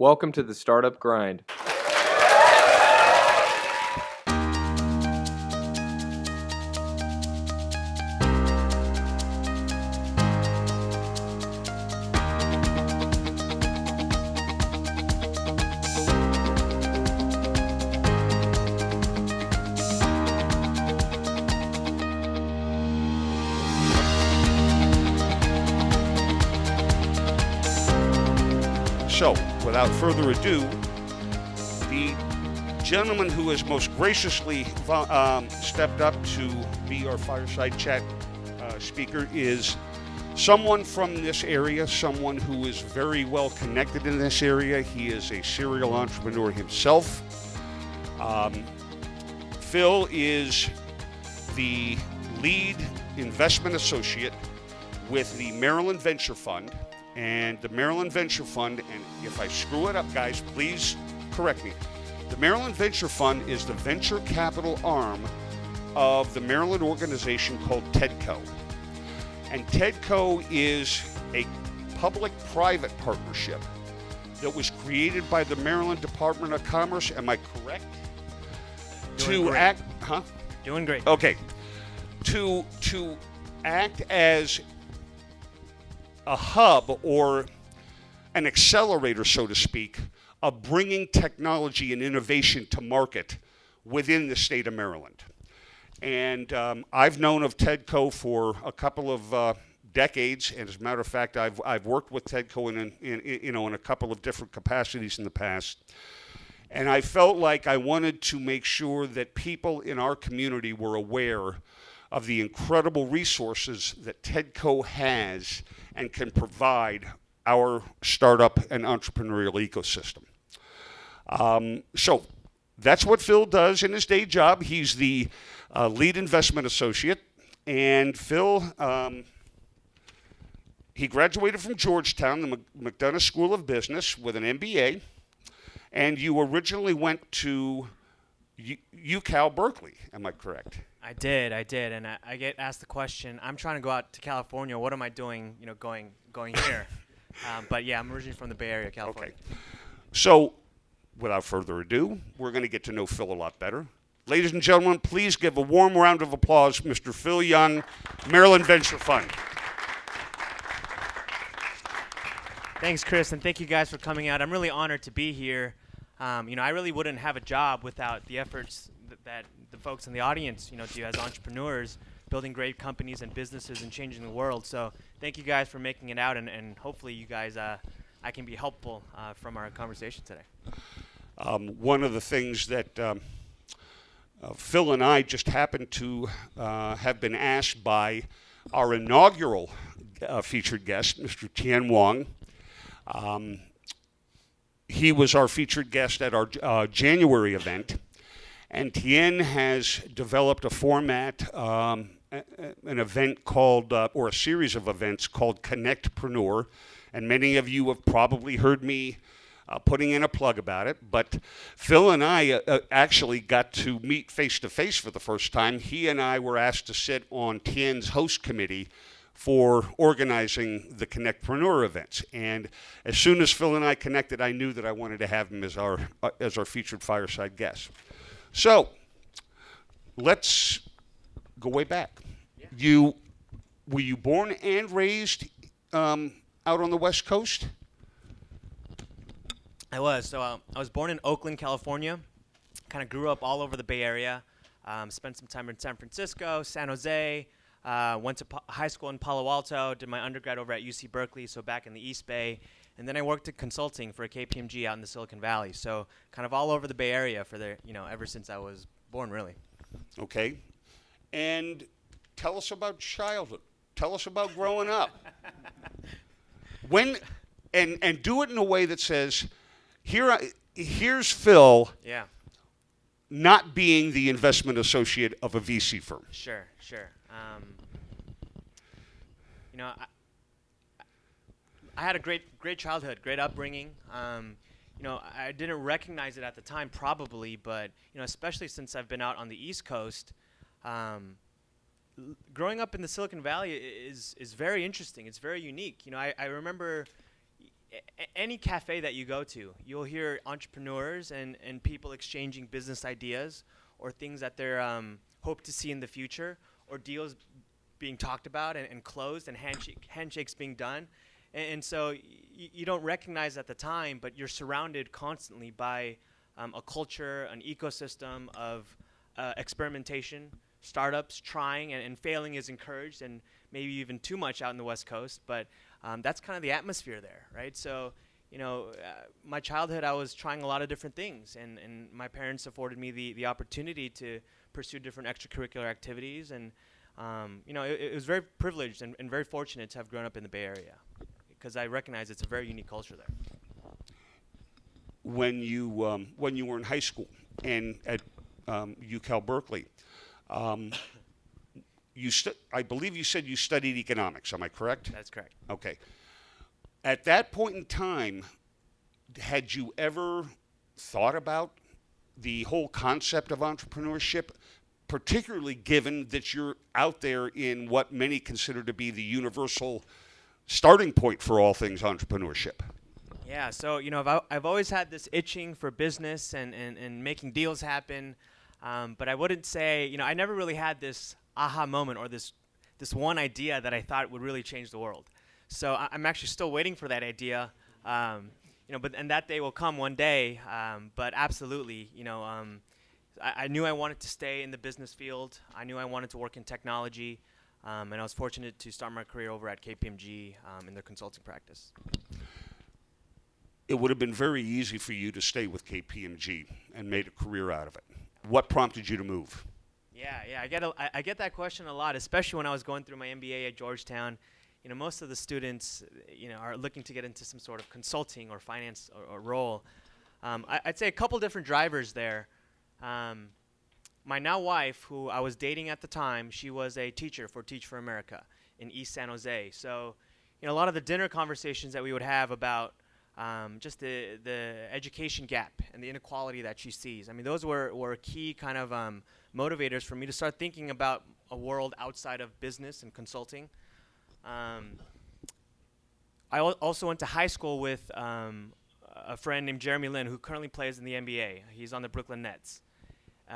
Welcome to the Startup Grind. So, without further ado, the gentleman who has most graciously stepped up to be our fireside chat speaker is someone from this area, someone who is very well connected in this area. He is a serial entrepreneur himself. Phil is the lead investment associate with the Maryland Venture Fund. And the Maryland Venture Fund, and if I screw it up, guys, please correct me. The Maryland Venture Fund is the venture capital arm of the Maryland organization called TEDCO. And TEDCO is a public-private partnership that was created by the Maryland Department of Commerce. Am I correct? Doing great. Okay. To act as a hub or an accelerator, so to speak, of bringing technology and innovation to market within the state of Maryland. And I've known of TEDCO for a couple of decades, and as a matter of fact, I've worked with TEDCO in a couple of different capacities in the past. And I felt like I wanted to make sure that people in our community were aware of the incredible resources that TEDCO has and can provide our startup and entrepreneurial ecosystem. So that's what Phil does in his day job. He's the lead investment associate. And Phil, he graduated from Georgetown, the McDonough School of Business, with an MBA. And you originally went to UCal Berkeley, am I correct? I did, and I get asked the question. I'm trying to go out to California. What am I doing? Going here. But yeah, I'm originally from the Bay Area, California. Okay. So, without further ado, we're going to get to know Phil a lot better. Ladies and gentlemen, please give a warm round of applause, Mr. Phil Jung, Maryland Venture Fund. Thanks, Chris, and thank you guys for coming out. I'm really honored to be here. I really wouldn't have a job without the efforts that the folks in the audience, do as entrepreneurs, building great companies and businesses and changing the world. So thank you guys for making it out, and hopefully you guys, I can be helpful from our conversation today. One of the things that Phil and I just happened to have been asked by our inaugural featured guest, Mr. Tien Wong. He was our featured guest at our January event. And Tien has developed a format, an event called, or a series of events called Connectpreneur. And many of you have probably heard me putting in a plug about it. But Phil and I actually got to meet face-to-face for the first time. He and I were asked to sit on Tien's host committee for organizing the Connectpreneur events. And as soon as Phil and I connected, I knew that I wanted to have him as our featured fireside guest. So, let's go way back. Yeah. Were you born and raised out on the West Coast? I was. So I was born in Oakland, California. Kind of grew up all over the Bay Area. Spent some time in San Francisco, San Jose. Went to high school in Palo Alto. Did my undergrad over at UC Berkeley, so back in the East Bay. And then I worked at consulting for KPMG out in the Silicon Valley. So kind of all over the Bay Area ever since I was born, really. Okay. And tell us about childhood. Tell us about growing up. And do it in a way that says, here's Phil. Yeah. Not being the investment associate of a VC firm. Sure. I had a great childhood, great upbringing. I didn't recognize it at the time, probably, but especially since I've been out on the East Coast, growing up in the Silicon Valley is very interesting. It's very unique. I remember any cafe that you go to, you'll hear entrepreneurs and people exchanging business ideas or things that they're hope to see in the future, or deals being talked about and closed, and handshakes being done. And so you don't recognize at the time, but you're surrounded constantly by a culture, an ecosystem of experimentation, startups trying, and failing is encouraged, and maybe even too much out in the West Coast. But that's kind of the atmosphere there, right? So, my childhood, I was trying a lot of different things, and my parents afforded me the opportunity to pursue different extracurricular activities. And, it was very privileged and very fortunate to have grown up in the Bay Area, because I recognize it's a very unique culture there. When you were in high school and at UCal Berkeley, I believe you said you studied economics. Am I correct? That's correct. Okay. At that point in time, had you ever thought about the whole concept of entrepreneurship, particularly given that you're out there in what many consider to be the universal starting point for all things entrepreneurship? Yeah, so I've always had this itching for business and making deals happen, but I wouldn't say, I never really had this aha moment or this one idea that I thought would really change the world. So I'm actually still waiting for that idea, and that day will come one day. But absolutely, I knew I wanted to stay in the business field. I knew I wanted to work in technology, and I was fortunate to start my career over at KPMG in their consulting practice. It would have been very easy for you to stay with KPMG and made a career out of it. What prompted you to move? Yeah, I get that question a lot, especially when I was going through my MBA at Georgetown. Most of the students, are looking to get into some sort of consulting or finance or role. I'd say a couple different drivers there. My now wife, who I was dating at the time, she was a teacher for Teach for America in East San Jose. So, a lot of the dinner conversations that we would have about just the education gap and the inequality that she sees. I mean, those were key kind of motivators for me to start thinking about a world outside of business and consulting. I also went to high school with a friend named Jeremy Lin, who currently plays in the NBA. He's on the Brooklyn Nets.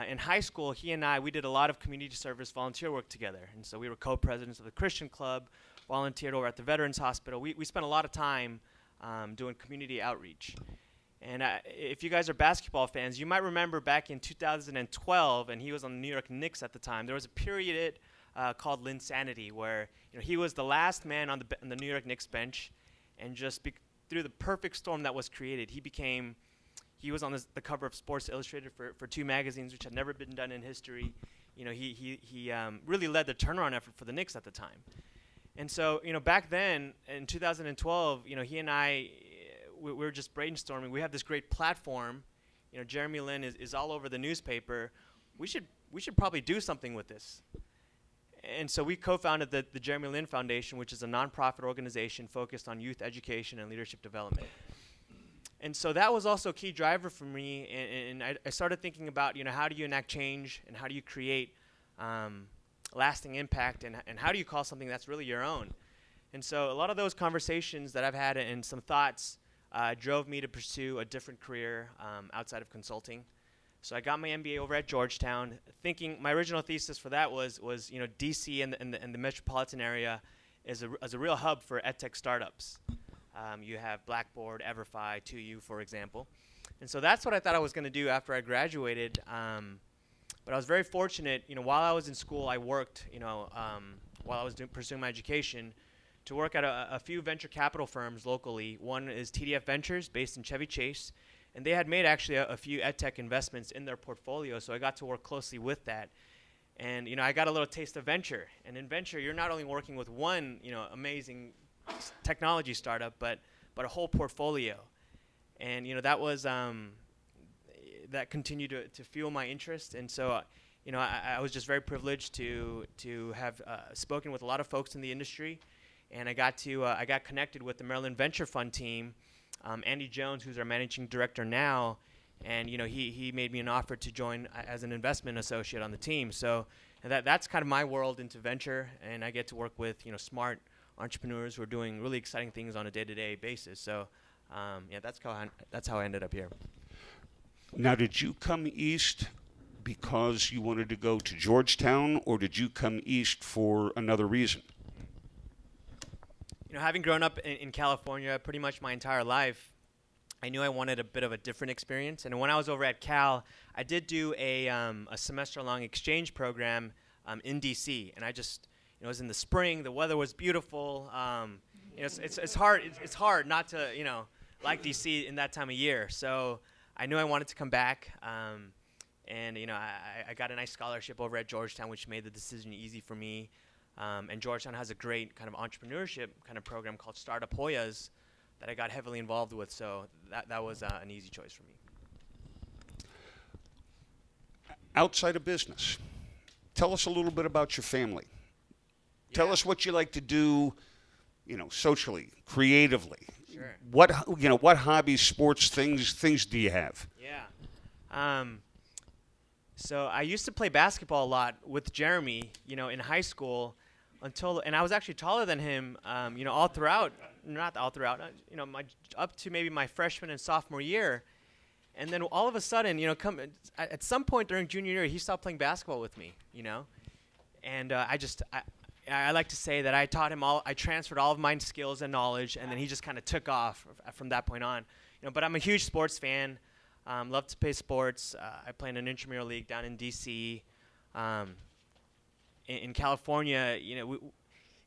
In high school, he and I, we did a lot of community service volunteer work together. And so we were co-presidents of the Christian Club, volunteered over at the Veterans Hospital. We spent a lot of time doing community outreach. And if you guys are basketball fans, you might remember back in 2012, and he was on the New York Knicks at the time, there was a period called Linsanity, where he was the last man on the New York Knicks bench, and just through the perfect storm that was created, he was on the cover of Sports Illustrated for 2 magazines, which had never been done in history. He really led the turnaround effort for the Knicks at the time. And so, back then in 2012, he and I, we were just brainstorming. We have this great platform. Jeremy Lin is all over the newspaper. We should probably do something with this. And so we co-founded the Jeani Lin Foundation, which is a nonprofit organization focused on youth education and leadership development. And so that was also a key driver for me. And I started thinking about, how do you enact change, and how do you create lasting impact, and how do you call something that's really your own? And so a lot of those conversations that I've had and some thoughts drove me to pursue a different career outside of consulting. So I got my MBA over at Georgetown, thinking my original thesis for that was DC and the metropolitan area is a real hub for edtech startups. You have Blackboard, Everfi, 2U, for example. And so that's what I thought I was going to do after I graduated. But I was very fortunate, while I was in school, I worked, while I was pursuing my education, to work at a few venture capital firms locally. One is TDF Ventures, based in Chevy Chase. And they had made actually a few edtech investments in their portfolio, so I got to work closely with that. And I got a little taste of venture. And in venture, you're not only working with one amazing technology startup, but a whole portfolio. And that was that continued to fuel my interest. And so I was just very privileged to have spoken with a lot of folks in the industry, and I got connected with the Maryland Venture Fund team. Andy Jones, who's our managing director now, and he made me an offer to join as an investment associate on the team. So that's kind of my world into venture, and I get to work with smart entrepreneurs who are doing really exciting things on a day-to-day basis. So, yeah, that's how I ended up here. Now, did you come east because you wanted to go to Georgetown, or did you come east for another reason? You know, having grown up in California pretty much my entire life, I knew I wanted a bit of a different experience. And when I was over at Cal, I did do a semester-long exchange program in D.C. And I just, it was in the spring. The weather was beautiful. You know, it's hard not to, you know, like D.C. in that time of year. So I knew I wanted to come back. And, you know, I got a nice scholarship over at Georgetown, which made the decision easy for me. And Georgetown has a great kind of entrepreneurship kind of program called Startup Hoyas that I got heavily involved with. So that was an easy choice for me. Outside of business, tell us a little bit about your family. Tell us what you like to do, you know, socially, creatively. Sure. What hobbies, sports, things do you have? Yeah. So I used to play basketball a lot with Jeremy, you know, in high school and I was actually taller than him, you know, not all throughout, you know, up to maybe my freshman and sophomore year. And then all of a sudden, you know, at some point during junior year, he stopped playing basketball with me, you know. And I like to say that I taught him I transferred all of my skills and knowledge, and then he just kind of took off from that point on. You know, but I'm a huge sports fan. Love to play sports. I play in an intramural league down in D.C. In California, you know,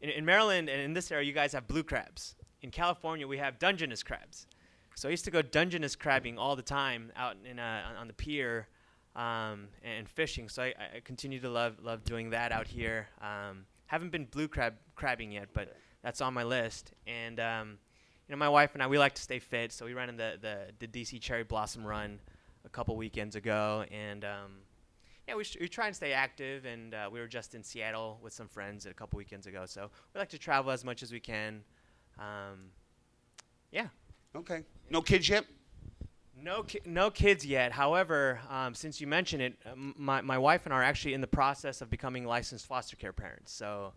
in Maryland and in this area, you guys have blue crabs. In California, we have Dungeness crabs. So I used to go Dungeness crabbing all the time out on the pier and fishing. So I continue to love doing that out here. Haven't been blue crabbing yet, but that's on my list. And you know, my wife and I, we like to stay fit, so we ran in the DC Cherry Blossom Run a couple weekends ago, and yeah, we try and stay active. And we were just in Seattle with some friends a couple weekends ago, so we like to travel as much as we can. Yeah. Okay. No kids yet? No kids yet. However, since you mentioned it, my wife and I are actually in the process of becoming licensed foster care parents. So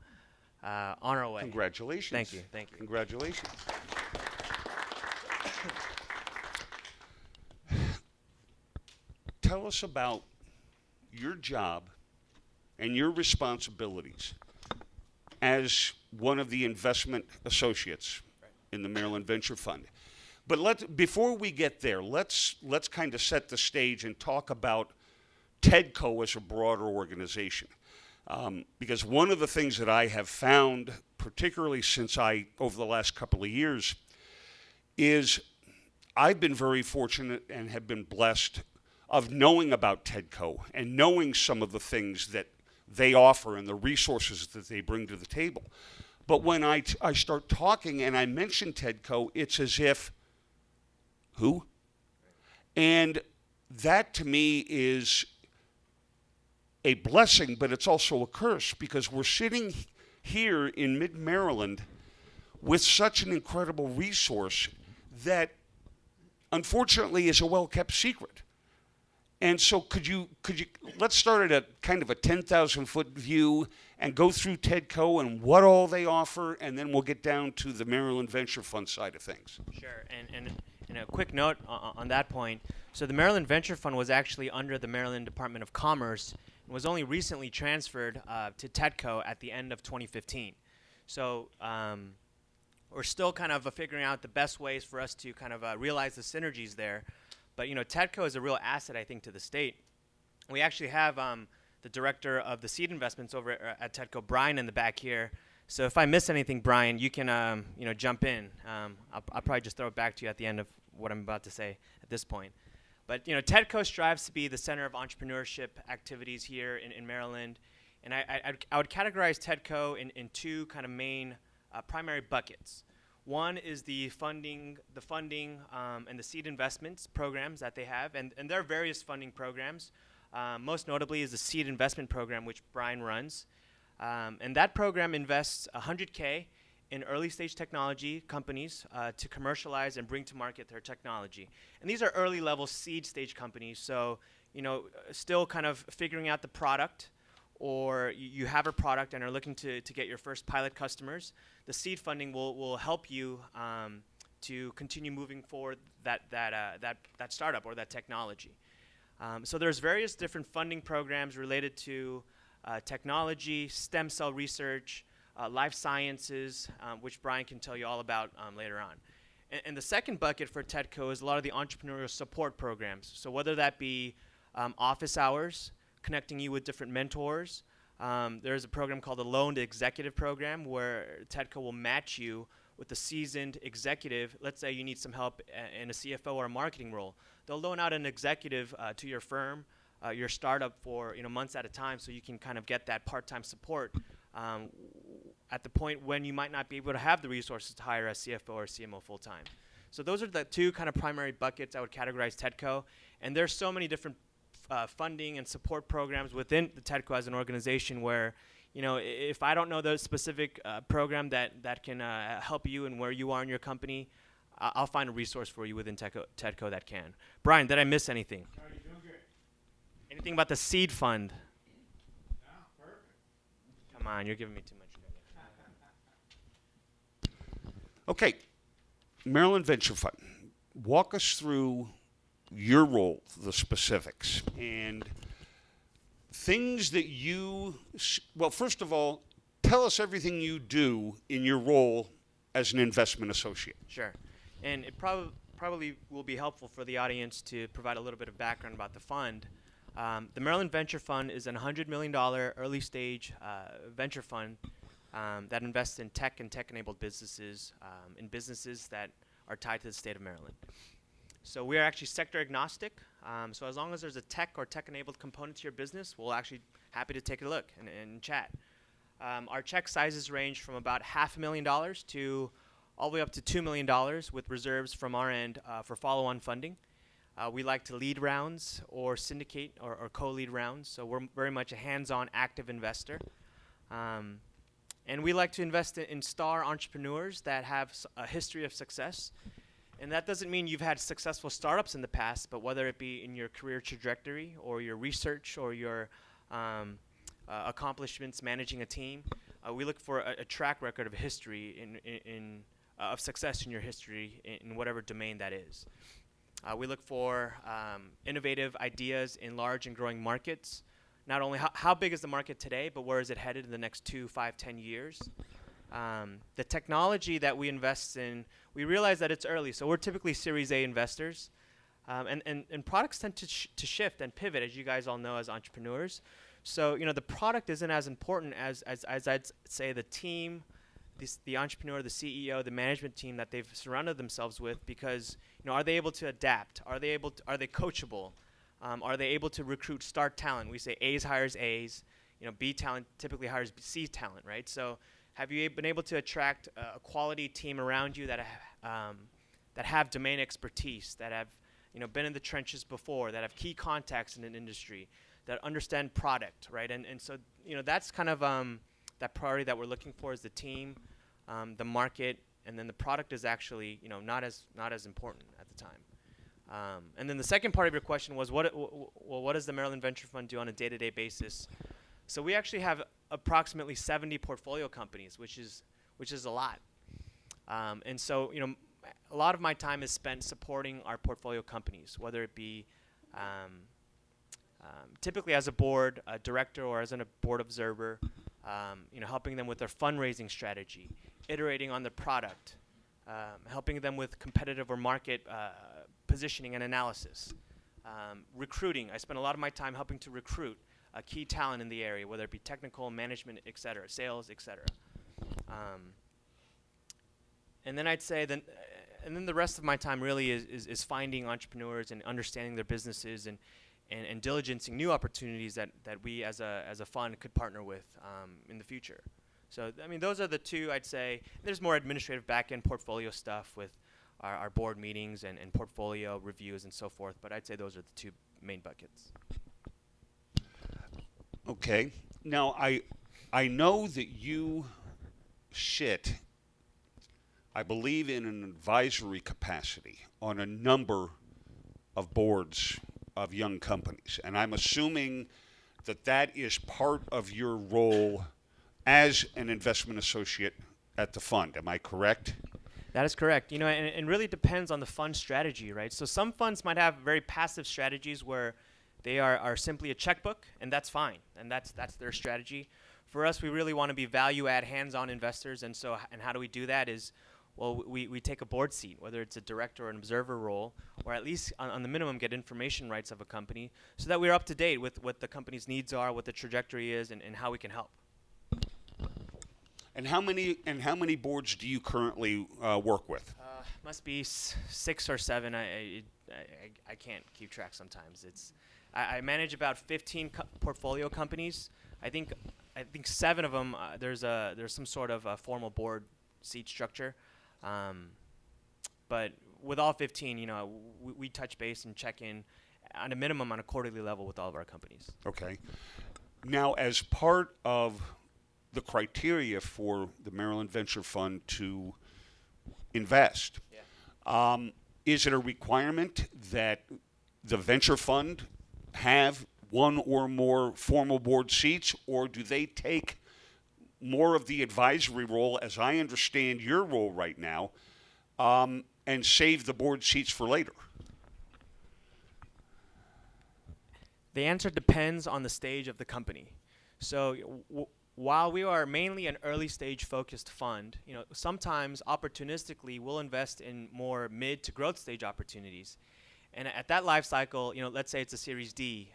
on our way. Congratulations. Thank you. Congratulations. Tell us about your job and your responsibilities as one of the investment associates in the Maryland Venture Fund. But before we get there, let's kind of set the stage and talk about TEDCO as a broader organization. Because one of the things that I have found, particularly over the last couple of years, is I've been very fortunate and have been blessed of knowing about TEDCO and knowing some of the things that they offer and the resources that they bring to the table. But when I start talking and I mention TEDCO, it's as if, who? And that to me is a blessing, but it's also a curse, because we're sitting here in mid-Maryland with such an incredible resource that unfortunately is a well-kept secret. And so could you let's start at a kind of a 10,000-foot view and go through TEDCO and what all they offer, and then we'll get down to the Maryland Venture Fund side of things. Sure. And a quick note on that point. So the Maryland Venture Fund was actually under the Maryland Department of Commerce and was only recently transferred to TEDCO at the end of 2015. So we're still kind of figuring out the best ways for us to kind of realize the synergies there. But, you know, TEDCO is a real asset, I think, to the state. We actually have the director of the seed investments over at TEDCO, Brian, in the back here. So if I miss anything, Brian, you can, you know, jump in. I'll probably just throw it back to you at the end of what I'm about to say at this point. But, you know, TEDCO strives to be the center of entrepreneurship activities here in Maryland. And I would categorize TEDCO in two kind of main primary buckets. One is the funding and the seed investments programs that they have, and there are various funding programs. Most notably is the seed investment program, which Brian runs. And that program invests $100K in early stage technology companies to commercialize and bring to market their technology. And these are early level seed stage companies, so, you know, still kind of figuring out the product or you have a product and are looking to get your first pilot customers, the seed funding will help you to continue moving forward that startup or that technology. So there's various different funding programs related to technology, stem cell research, life sciences, which Brian can tell you all about later on. And the second bucket for TEDCO is a lot of the entrepreneurial support programs. So whether that be office hours, connecting you with different mentors. There's a program called the Loaned Executive Program where TEDCO will match you with a seasoned executive. Let's say you need some help in a CFO or a marketing role. They'll loan out an executive to your firm, your startup for months at a time, so you can kind of get that part-time support at the point when you might not be able to have the resources to hire a CFO or CMO full-time. So those are the two kind of primary buckets I would categorize TEDCO. And there's so many different funding and support programs within the TEDCO as an organization where, if I don't know the specific program that can help you and where you are in your company, I'll find a resource for you within TEDCO that can. Brian, did I miss anything? No, you're doing good. Anything about the seed fund? No, perfect. Come on, you're giving me too much credit. Okay, Maryland Venture Fund. Walk us through your role, the specifics, and things that well, first of all, tell us everything you do in your role as an investment associate. Sure. And it probably will be helpful for the audience to provide a little bit of background about the fund. The Maryland Venture Fund is a $100 million early stage venture fund that invests in tech and tech-enabled businesses, in businesses that are tied to the state of Maryland. So we are actually sector agnostic. So as long as there's a tech or tech-enabled component to your business, we'll actually happy to take a look and chat. Our check sizes range from about $500,000 to all the way up to $2 million with reserves from our end for follow-on funding. We like to lead rounds or syndicate or co-lead rounds. So we're very much a hands-on active investor. And we like to invest in star entrepreneurs that have a history of success. And that doesn't mean you've had successful startups in the past, but whether it be in your career trajectory or your research or your accomplishments managing a team, we look for a track record of history of success in your history in whatever domain that is. We look for innovative ideas in large and growing markets. Not only how big is the market today, but where is it headed in the next 2, 5, 10 years? The technology that we invest in, we realize that it's early, so we're typically Series A investors. And products tend to shift and pivot, as you guys all know as entrepreneurs. So the product isn't as important as I'd say the team, the entrepreneur, the CEO, the management team that they've surrounded themselves with, because are they able to adapt? Are they coachable? Are they able to recruit star talent? We say A's hires A's. B talent typically hires C talent, right? So have you been able to attract a quality team around you that have domain expertise, that have been in the trenches before, that have key contacts in an industry, that understand product, right? And so that's kind of that priority that we're looking for is the team, the market, and then the product is actually not as important at the time. And then the second part of your question was what does the Maryland Venture Fund do on a day-to-day basis? So we actually have approximately 70 portfolio companies, which is a lot. And so a lot of my time is spent supporting our portfolio companies, whether it be typically as a board director or as a board observer, helping them with their fundraising strategy, iterating on the product, helping them with competitive or market positioning and analysis, recruiting. I spend a lot of my time helping to recruit key talent in the area, whether it be technical, management, et cetera, sales, et cetera. And then I'd say and then the rest of my time really is finding entrepreneurs and understanding their businesses and diligencing new opportunities that we as a fund could partner with in the future. So those are the two I'd say. There's more administrative back-end portfolio stuff with our board meetings and portfolio reviews and so forth, but I'd say those are the two main buckets. Okay. Now, I know that you sit, I believe, in an advisory capacity on a number of boards of young companies. And I'm assuming that is part of your role as an investment associate at the fund. Am I correct? That is correct. And it really depends on the fund strategy, right? So some funds might have very passive strategies where they are simply a checkbook, and that's fine, and that's their strategy. For us, we really want to be value-add, hands-on investors, and how do we do that is, well, we take a board seat, whether it's a director or an observer role, or at least on the minimum get information rights of a company so that we're up to date with what the company's needs are, what the trajectory is, and how we can help. And how many boards do you currently work with? Must be 6 or 7. I can't keep track sometimes. I manage about 15 portfolio companies. I think 7 of them there's some sort of a formal board seat structure, but with all 15, we touch base and check in on a minimum on a quarterly level with all of our companies. Okay. Now, as part of the criteria for the Maryland Venture Fund to invest, is it a requirement that the venture fund have one or more formal board seats, or do they take more of the advisory role, as I understand your role right now, and save the board seats for later? The answer depends on the stage of the company. So while we are mainly an early stage focused fund, sometimes opportunistically we'll invest in more mid to growth stage opportunities. And at that life cycle, let's say it's a Series D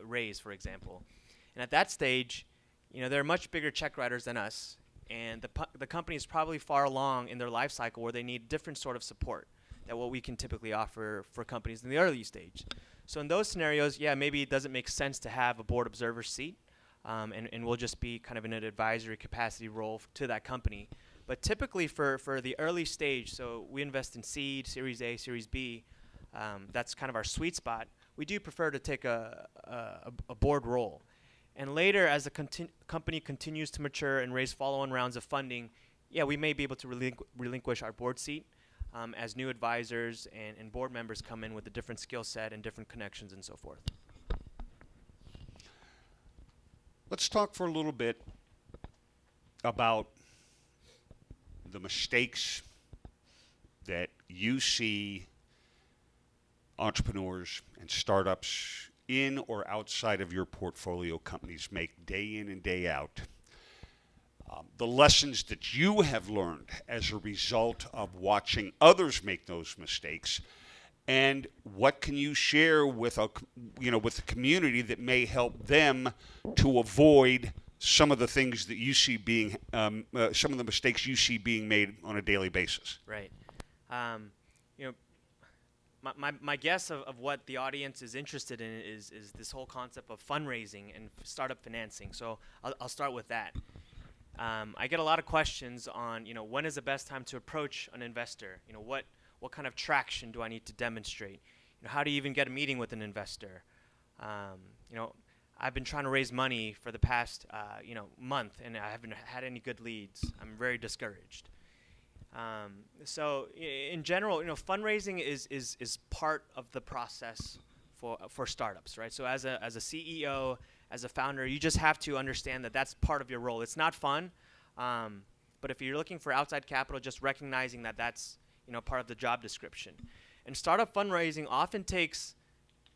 raise, for example. And at that stage, they're much bigger check writers than us, and the company is probably far along in their life cycle where they need different sort of support than what we can typically offer for companies in the early stage. So in those scenarios, maybe it doesn't make sense to have a board observer seat, and we'll just be kind of in an advisory capacity role to that company. But typically for the early stage, so we invest in seed, Series A, Series B, that's kind of our sweet spot. We do prefer to take a board role. And later, as the company continues to mature and raise follow-on rounds of funding, we may be able to relinquish our board seat as new advisors and board members come in with a different skill set and different connections and so forth. Let's talk for a little bit about the mistakes that you see entrepreneurs and startups in or outside of your portfolio companies make day in and day out. The lessons that you have learned as a result of watching others make those mistakes, and what can you share with with the community that may help them to avoid some of the things that you see being some of the mistakes you see being made on a daily basis? Right. My guess of what the audience is interested in is this whole concept of fundraising and startup financing. So I'll start with that. I get a lot of questions on, when is the best time to approach an investor? What kind of traction do I need to demonstrate? How do you even get a meeting with an investor? I've been trying to raise money for the past, month, and I haven't had any good leads. I'm very discouraged. So in general, fundraising is part of the process for startups, right? So as a CEO, as a founder, you just have to understand that that's part of your role. It's not fun, but if you're looking for outside capital, just recognizing that that's part of the job description. And startup fundraising often takes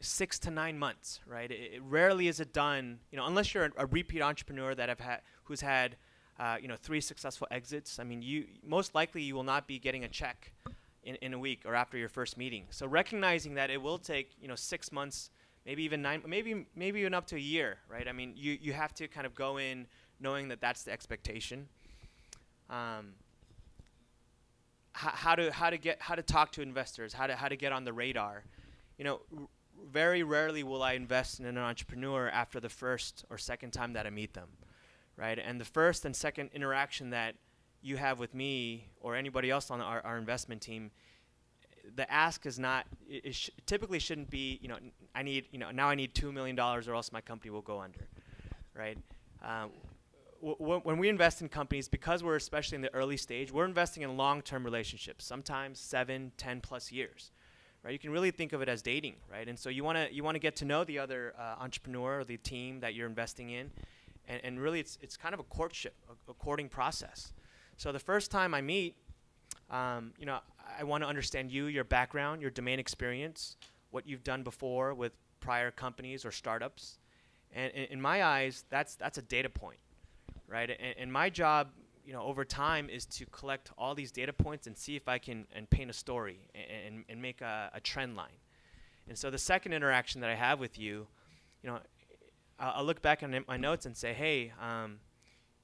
6 to 9 months, right? It rarely is it done, unless you're a repeat entrepreneur who's had 3 successful exits. I mean, most likely you will not be getting a check in a week or after your first meeting. So recognizing that it will take 6 months, maybe even 9, maybe even up to a year, right? I mean, you have to kind of go in knowing that that's the expectation. How to talk to investors, how to get on the radar. Very rarely will I invest in an entrepreneur after the first or second time that I meet them, right? And the first and second interaction that you have with me or anybody else on our investment team, the ask is not, typically shouldn't be, now I need $2 million or else my company will go under, right? When we invest in companies, because we're especially in the early stage, we're investing in long-term relationships, sometimes 7, 10 plus years, right? You can really think of it as dating, right? And so you want to get to know the other entrepreneur or the team that you're investing in, and really it's kind of a courtship, a courting process. So the first time I meet, I want to understand you, your background, your domain experience, what you've done before with prior companies or startups. And in my eyes, that's a data point, right? And my job, over time is to collect all these data points and see if I can paint a story and make a trend line. And so the second interaction that I have with you, I'll look back on my notes and say, hey,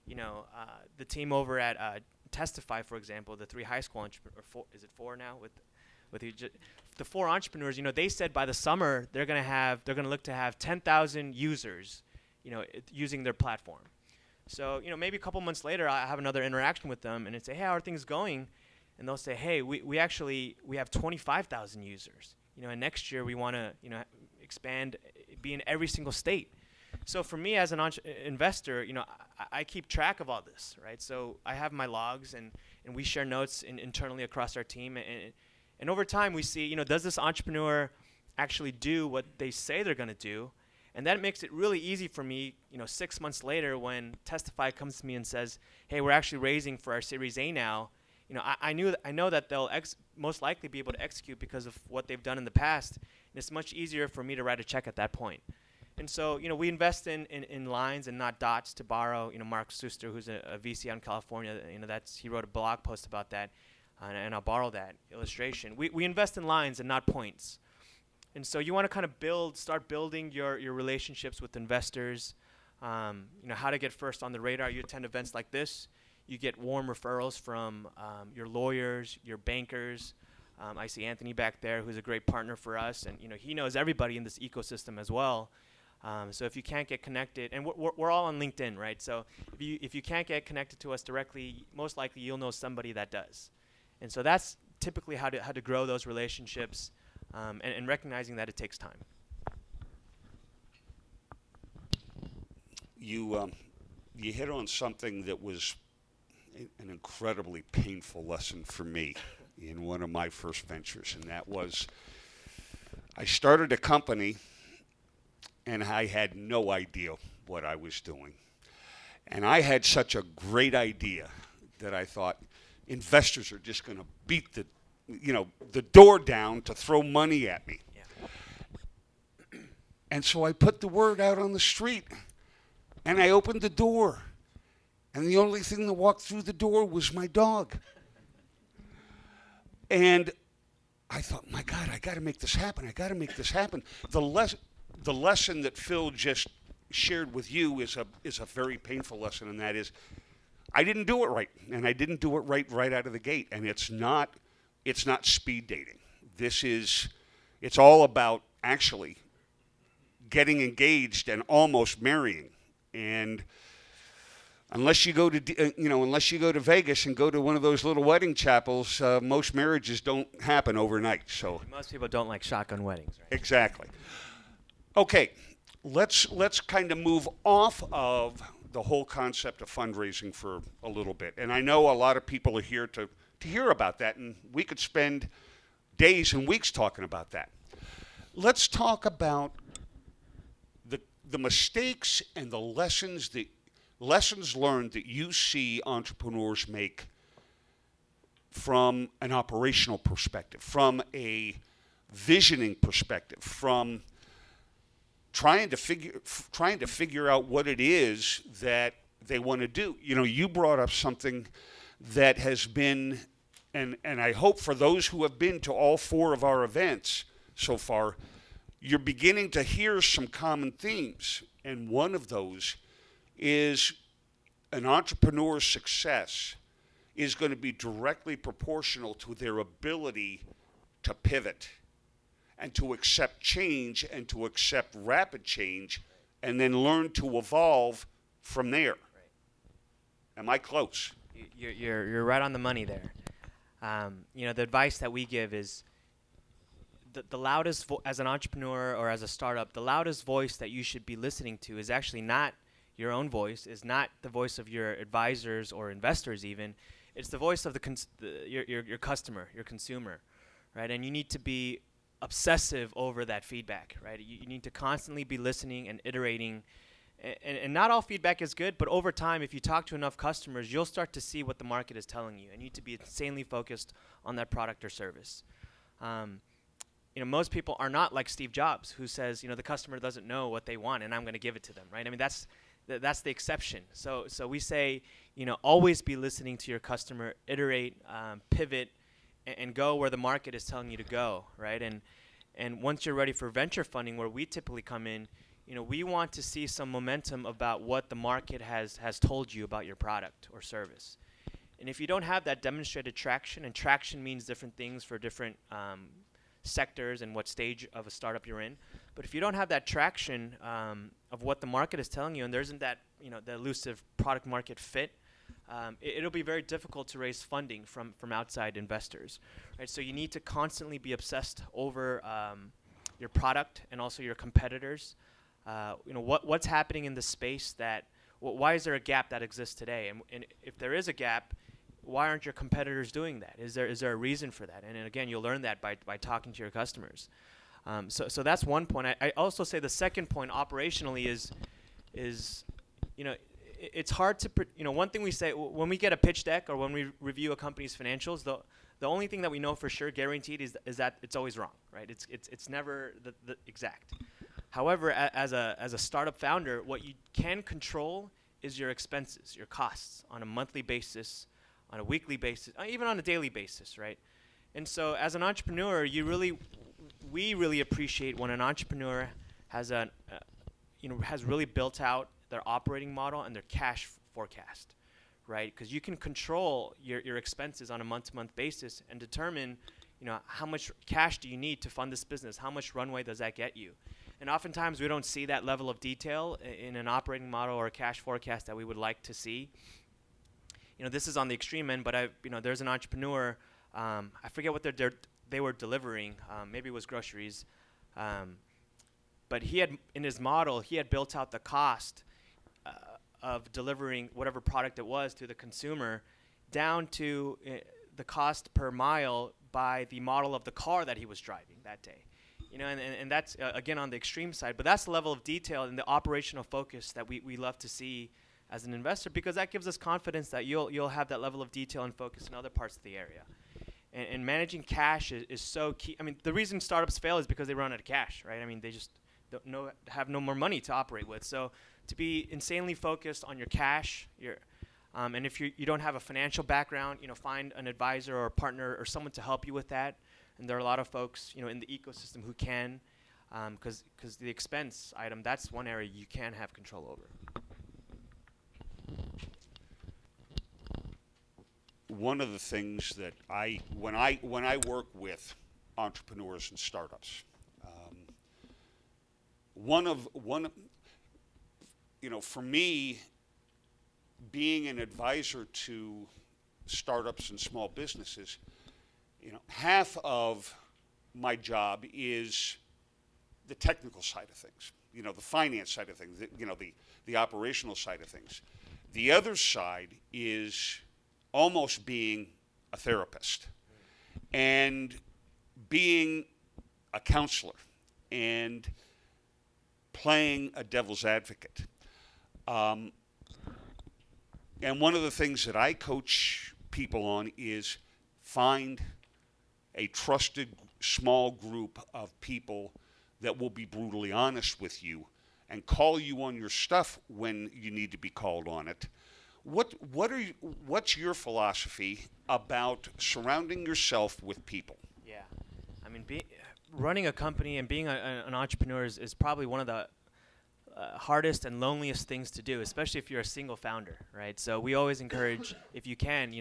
the team over at Testify, for example, the 3 high school entrepreneurs, is it 4 now with you? The 4 entrepreneurs, they said by the summer they're going to look to have 10,000 users, using their platform. So, maybe a couple months later, I have another interaction with them, and I'd say, hey, how are things going? And they'll say, hey, we have 25,000 users, and next year we want to, expand, be in every single state. So for me as an investor, I keep track of all this, right? So I have my logs, and we share notes internally across our team, and over time we see, does this entrepreneur actually do what they say they're going to do? And that makes it really easy for me, 6 months later when Testify comes to me and says, hey, we're actually raising for our Series A now. I know that they'll most likely be able to execute because of what they've done in the past. And it's much easier for me to write a check at that point. And so, we invest in lines and not dots, to borrow, Mark Suster, who's a VC out in California. He wrote a blog post about that, and I'll borrow that illustration. We invest in lines and not points. And so you want to kind of start building your relationships with investors, how to get first on the radar. You attend events like this, you get warm referrals from your lawyers, your bankers. I see Anthony back there, who's a great partner for us, and he knows everybody in this ecosystem as well. So if you can't get connected, and we're all on LinkedIn, right? So if you can't get connected to us directly, most likely you'll know somebody that does. And so that's typically how to grow those relationships, and recognizing that it takes time. You hit on something that was an incredibly painful lesson for me in one of my first ventures, and that was I started a company and I had no idea what I was doing. And I had such a great idea that I thought investors are just going to beat the door down to throw money at me. Yeah. And so I put the word out on the street, and I opened the door, and the only thing that walked through the door was my dog. And I thought, my God, I got to make this happen. I got to make this happen. The lesson that Phil just shared with you is a very painful lesson, and that is I didn't do it right, and I didn't do it right out of the gate. And it's not speed dating. It's all about actually getting engaged and almost marrying. And unless you go to Vegas and go to one of those little wedding chapels, most marriages don't happen overnight. So most people don't like shotgun weddings, right? Exactly. Okay, let's kind of move off of the whole concept of fundraising for a little bit. And I know a lot of people are here to hear about that, and we could spend days and weeks talking about that. Let's talk about the mistakes and the lessons learned that you see entrepreneurs make from an operational perspective, from a visioning perspective, from trying to figure out what it is that they want to do. You brought up something that has been, and I hope for those who have been to all 4 of our events so far, you're beginning to hear some common themes. And one of those is an entrepreneur's success is going to be directly proportional to their ability to pivot and to accept change and to accept rapid change and then learn to evolve from there. Right. Am I close? You're right on the money there. The advice that we give is the loudest, as an entrepreneur or as a startup, the loudest voice that you should be listening to is actually not your own voice, is not the voice of your advisors or investors even. It's the voice of your customer, your consumer, right? And you need to be obsessive over that feedback, right? You need to constantly be listening and iterating. And not all feedback is good, but over time, if you talk to enough customers, you'll start to see what the market is telling you, and you need to be insanely focused on that product or service. Most people are not like Steve Jobs, who says, the customer doesn't know what they want, and I'm going to give it to them, right? I mean, that's the exception. So we say, always be listening to your customer, iterate, pivot, and go where the market is telling you to go, right? And once you're ready for venture funding, where we typically come in, we want to see some momentum about what the market has told you about your product or service. And if you don't have that demonstrated traction, and traction means different things for different sectors and what stage of a startup you're in, but if you don't have that traction of what the market is telling you, and there isn't that the elusive product market fit, it'll be very difficult to raise funding from outside investors, right? So you need to constantly be obsessed over your product and also your competitors. What's happening in the space why is there a gap that exists today? And if there is a gap, why aren't your competitors doing that? Is there a reason for that? And again, you'll learn that by talking to your customers. So that's one point. I also say the second point operationally is it's hard to one thing we say when we get a pitch deck or when we review a company's financials, the only thing that we know for sure guaranteed is that it's always wrong, right? It's never the exact. However, as a startup founder, what you can control is your expenses, your costs on a monthly basis, on a weekly basis, even on a daily basis, right? And so as an entrepreneur, we really appreciate when an entrepreneur has has really built out their operating model and their cash forecast, right? Because you can control your expenses on a month-to-month basis and determine, how much cash do you need to fund this business? How much runway does that get you? And oftentimes we don't see that level of detail in an operating model or a cash forecast that we would like to see. This is on the extreme end, but there's an entrepreneur, I forget what they were delivering, maybe it was groceries, but in his model, he had built out the cost of delivering whatever product it was to the consumer down to the cost per mile by the model of the car that he was driving that day. And that's, again, on the extreme side. But that's the level of detail and the operational focus that we love to see as an investor, because that gives us confidence that you'll have that level of detail and focus in other parts of the area. And managing cash is so key. I mean, the reason startups fail is because they run out of cash, right? I mean, they just have no more money to operate with. So to be insanely focused on your cash, and if you don't have a financial background, find an advisor or a partner or someone to help you with that. And there are a lot of folks, in the ecosystem who can, because the expense item, that's one area you can have control over. One of the things that when I work with entrepreneurs and startups, for me, being an advisor to startups and small businesses, half of my job is the technical side of things, the finance side of things, the operational side of things. The other side is almost being a therapist and being a counselor and playing a devil's advocate. And one of the things that I coach people on is find a trusted small group of people that will be brutally honest with you and call you on your stuff when you need to be called on it. What's your philosophy about surrounding yourself with people? Yeah, I mean, running a company and being an entrepreneur is probably one of the hardest and loneliest things to do, especially if you're a single founder, right? So we always encourage, if you can,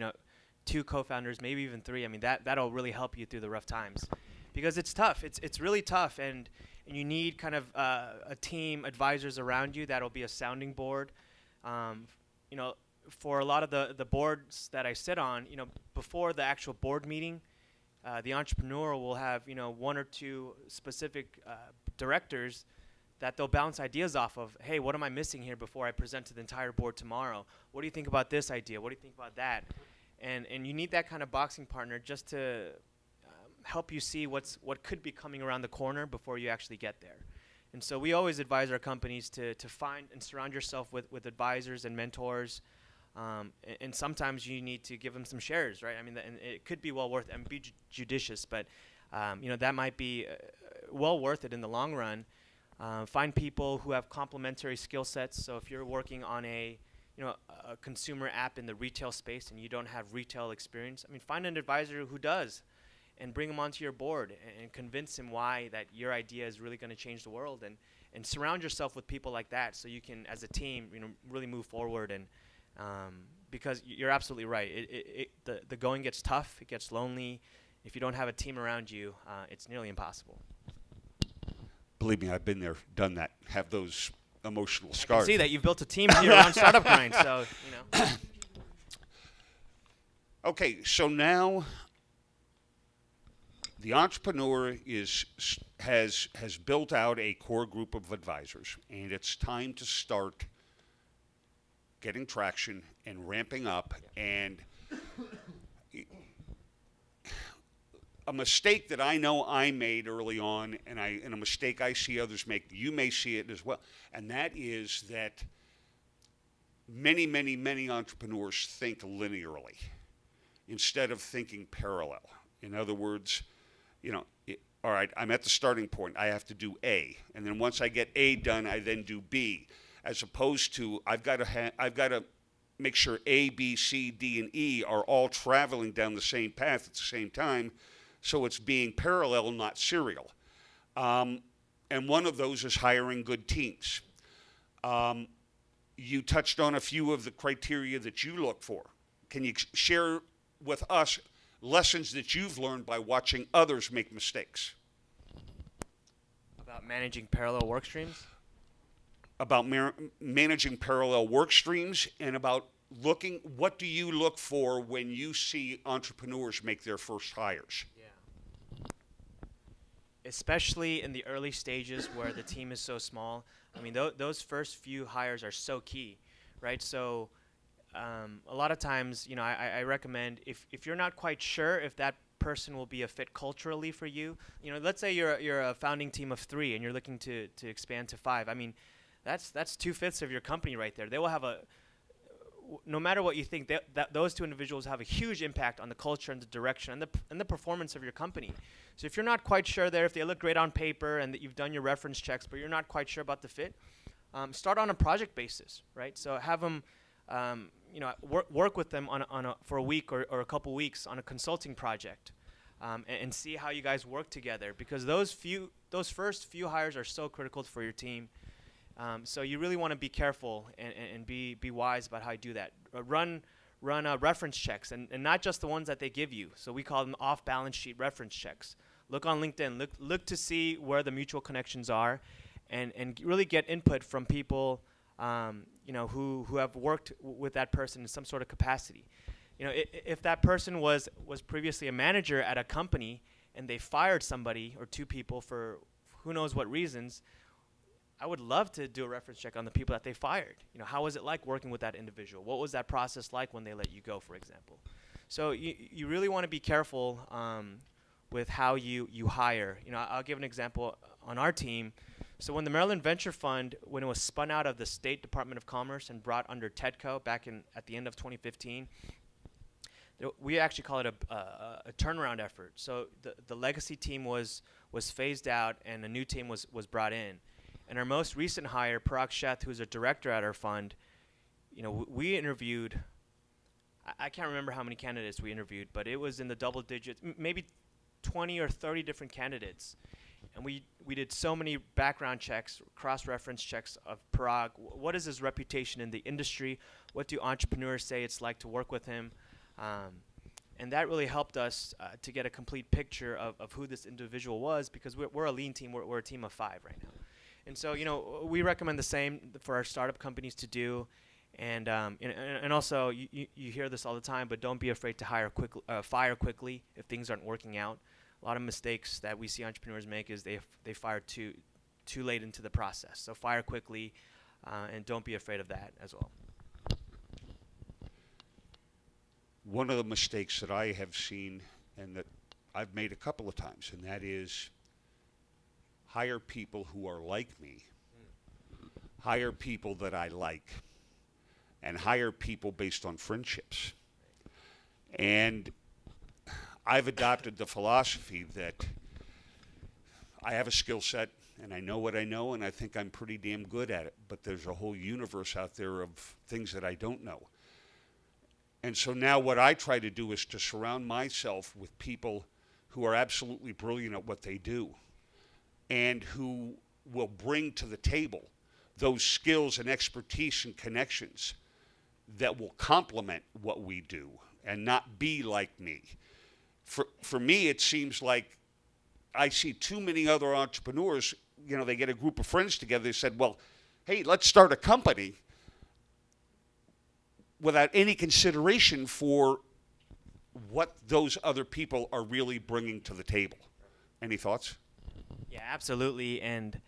2 co-founders, maybe even 3. I mean, that'll really help you through the rough times, because it's tough. It's really tough, and you need kind of a team, advisors around you that'll be a sounding board. For a lot of the boards that I sit on, before the actual board meeting, the entrepreneur will have 1 or 2 specific directors that they'll bounce ideas off of. Hey, what am I missing here before I present to the entire board tomorrow? What do you think about this idea? What do you think about that? And you need that kind of boxing partner just to help you see what could be coming around the corner before you actually get there. And so we always advise our companies to find and surround yourself with advisors and mentors. And sometimes you need to give them some shares, right? I mean, and it could be well worth it, and be judicious, but that might be well worth it in the long run. Find people who have complementary skill sets. So if you're working on a consumer app in the retail space and you don't have retail experience, I mean, find an advisor who does, and bring him onto your board and convince him why that your idea is really going to change the world, and surround yourself with people like that so you can, as a team, really move forward. And because you're absolutely right, the going gets tough, it gets lonely. If you don't have a team around you, it's nearly impossible. Believe me, I've been there, done that, have those emotional I scars. can see that you've built a team here around Startup Grind, so Okay, so now the entrepreneur has built out a core group of advisors, and it's time to start getting traction and ramping up. And a mistake that I know I made early on, and a mistake I see others make, you may see it as well, and that is that many, many, many entrepreneurs think linearly instead of thinking parallel. In other words, all right, I'm at the starting point. I have to do A, and then once I get A done, I then do B, as opposed to I've got to make sure A, B, C, D, and E are all traveling down the same path at the same time, so it's being parallel, not serial. And one of those is hiring good teams. You touched on a few of the criteria that you look for. Can you share with us lessons that you've learned by watching others make mistakes? about managing parallel work streams. About managing parallel work streams, and about what do you look for when you see entrepreneurs make their first hires? Yeah. Especially in the early stages where the team is so small. I mean, those first few hires are so key, right? So a lot of times, I recommend if you're not quite sure if that person will be a fit culturally for you, let's say you're a founding team of 3 and you're looking to expand to 5. I mean, that's 2/5 of your company right there. They will have no matter what you think, that those 2 individuals have a huge impact on the culture and the direction and the performance of your company. So if you're not quite sure there, if they look great on paper and that you've done your reference checks, but you're not quite sure about the fit, start on a project basis, right? So have them, work with them for a week or a couple weeks on a consulting project, and see how you guys work together, because those first few hires are so critical for your team. So you really want to be careful and be wise about how you do that. Run reference checks, and not just the ones that they give you. So we call them off-balance sheet reference checks. Look on LinkedIn. Look to see where the mutual connections are, and really get input from people who have worked with that person in some sort of capacity. If that person was previously a manager at a company and they fired somebody or 2 people for who knows what reasons, I would love to do a reference check on the people that they fired. How was it like working with that individual? What was that process like when they let you go, for example? So you really want to be careful with how you hire. I'll give an example on our team. So when the Maryland Venture Fund, when it was spun out of the State Department of Commerce and brought under TEDCO back at the end of 2015, we actually call it a turnaround effort. So the legacy team was phased out and a new team was brought in. And our most recent hire, Parag Sheth, who's a director at our fund, we interviewed, I can't remember how many candidates we interviewed, but it was in the double digits, maybe 20 or 30 different candidates. And we did so many background checks, cross-reference checks of Parag. What is his reputation in the industry? What do entrepreneurs say it's like to work with him? And that really helped us to get a complete picture of who this individual was, because we're a lean team. We're a team of 5 right now. And so, we recommend the same for our startup companies to do. And also, you hear this all the time, but don't be afraid to fire quickly if things aren't working out. A lot of mistakes that we see entrepreneurs make is they fire too late into the process. So fire quickly, and don't be afraid of that as well. One of the mistakes that I have seen, and that I've made a couple of times, and that is hire people who are like me, hire people that I like, and hire people based on friendships. And I've adopted the philosophy that I have a skill set and I know what I know and I think I'm pretty damn good at it, but there's a whole universe out there of things that I don't know. And so now what I try to do is to surround myself with people who are absolutely brilliant at what they do and who will bring to the table those skills and expertise and connections that will complement what we do and not be like me. For me, it seems like I see too many other entrepreneurs, you know, they get a group of friends together, they said, well, hey, let's start a company, without any consideration for what those other people are really bringing to the table. Any thoughts? Yeah, absolutely. And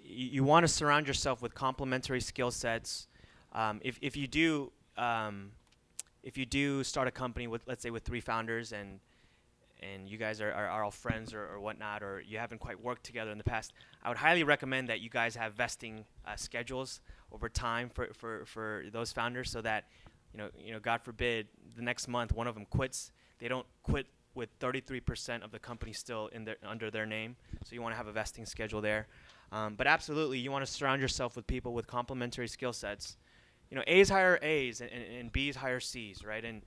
you want to surround yourself with complementary skill sets. If you do start a company with, let's say, with 3 founders, and you guys are all friends or whatnot, or you haven't quite worked together in the past, I would highly recommend that you guys have vesting schedules over time for those founders, so that you know, God forbid, the next month one of them quits, they don't quit with 33% of the company still under their name. So you want to have a vesting schedule there. But absolutely, you want to surround yourself with people with complementary skill sets. You know, A's hire A's and B's hire C's, right? And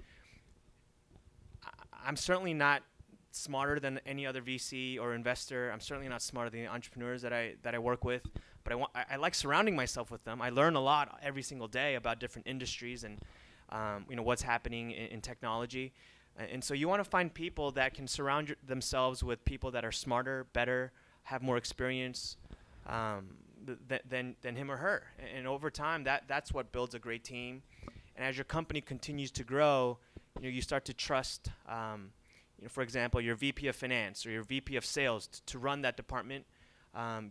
I'm certainly not smarter than any other VC or investor. I'm certainly not smarter than the entrepreneurs that I work with. But I like surrounding myself with them. I learn a lot every single day about different industries and you know, what's happening in technology. And so you want to find people that can surround themselves with people that are smarter, better, have more experience than him or her. And over time, that's what builds a great team. And as your company continues to grow, you know, you start to trust, you know, for example, your VP of finance or your VP of sales to run that department,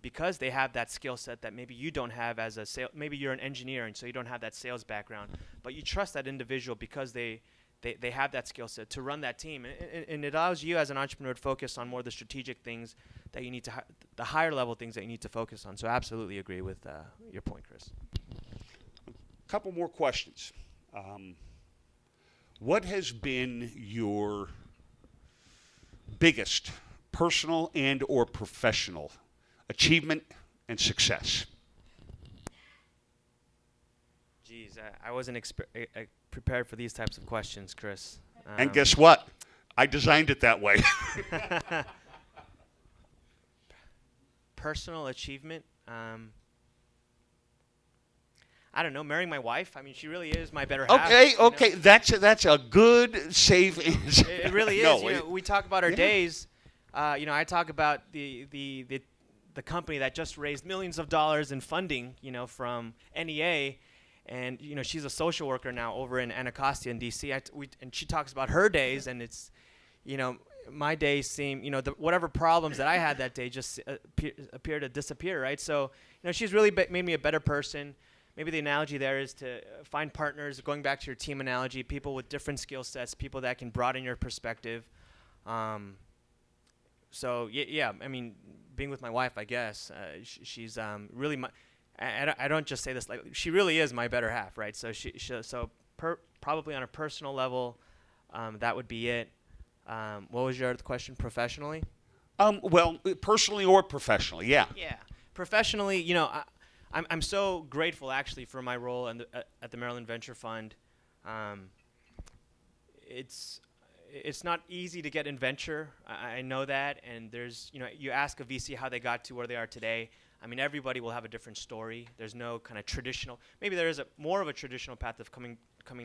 because they have that skill set that maybe you don't have as a sales. Maybe you're an engineer and so you don't have that sales background, but you trust that individual because they have that skill set to run that team, and it allows you as an entrepreneur to focus on more of the strategic things that you need to, the higher level things that you need to focus on. So I absolutely agree with your point, Chris. A couple more questions. What has been your biggest personal and or professional achievement and success? Geez, I wasn't prepared for these types of questions, Chris. And guess what? I designed it that way. Personal achievement. I don't know, marrying my wife. I mean, she really is my better half. Okay. You know? That's a good, safe answer. It really is. No, you know, we talk about our days. You know, I talk about the company that just raised millions of dollars in funding, you know, from NEA. And, you know, she's a social worker now over in Anacostia in D.C. And she talks about her days, and it's, you know, my days seem, you know, whatever problems that I had that day just appear to disappear, right? So, you know, she's really made me a better person. Maybe the analogy there is to find partners, going back to your team analogy, people with different skill sets, people that can broaden your perspective. So, yeah, I mean, being with my wife, I guess, she's really my... I don't just say this, like, she really is my better half, right? So probably on a personal level, that would be it. What was your other question? Professionally? Well, personally or professionally, yeah. Yeah, professionally, you know, I'm so grateful actually for my role at the Maryland Venture Fund. It's not easy to get in venture. I know that, and there's, you know, you ask a VC how they got to where they are today. I mean, everybody will have a different story. There's no kind of traditional. Maybe there is more of a traditional path of coming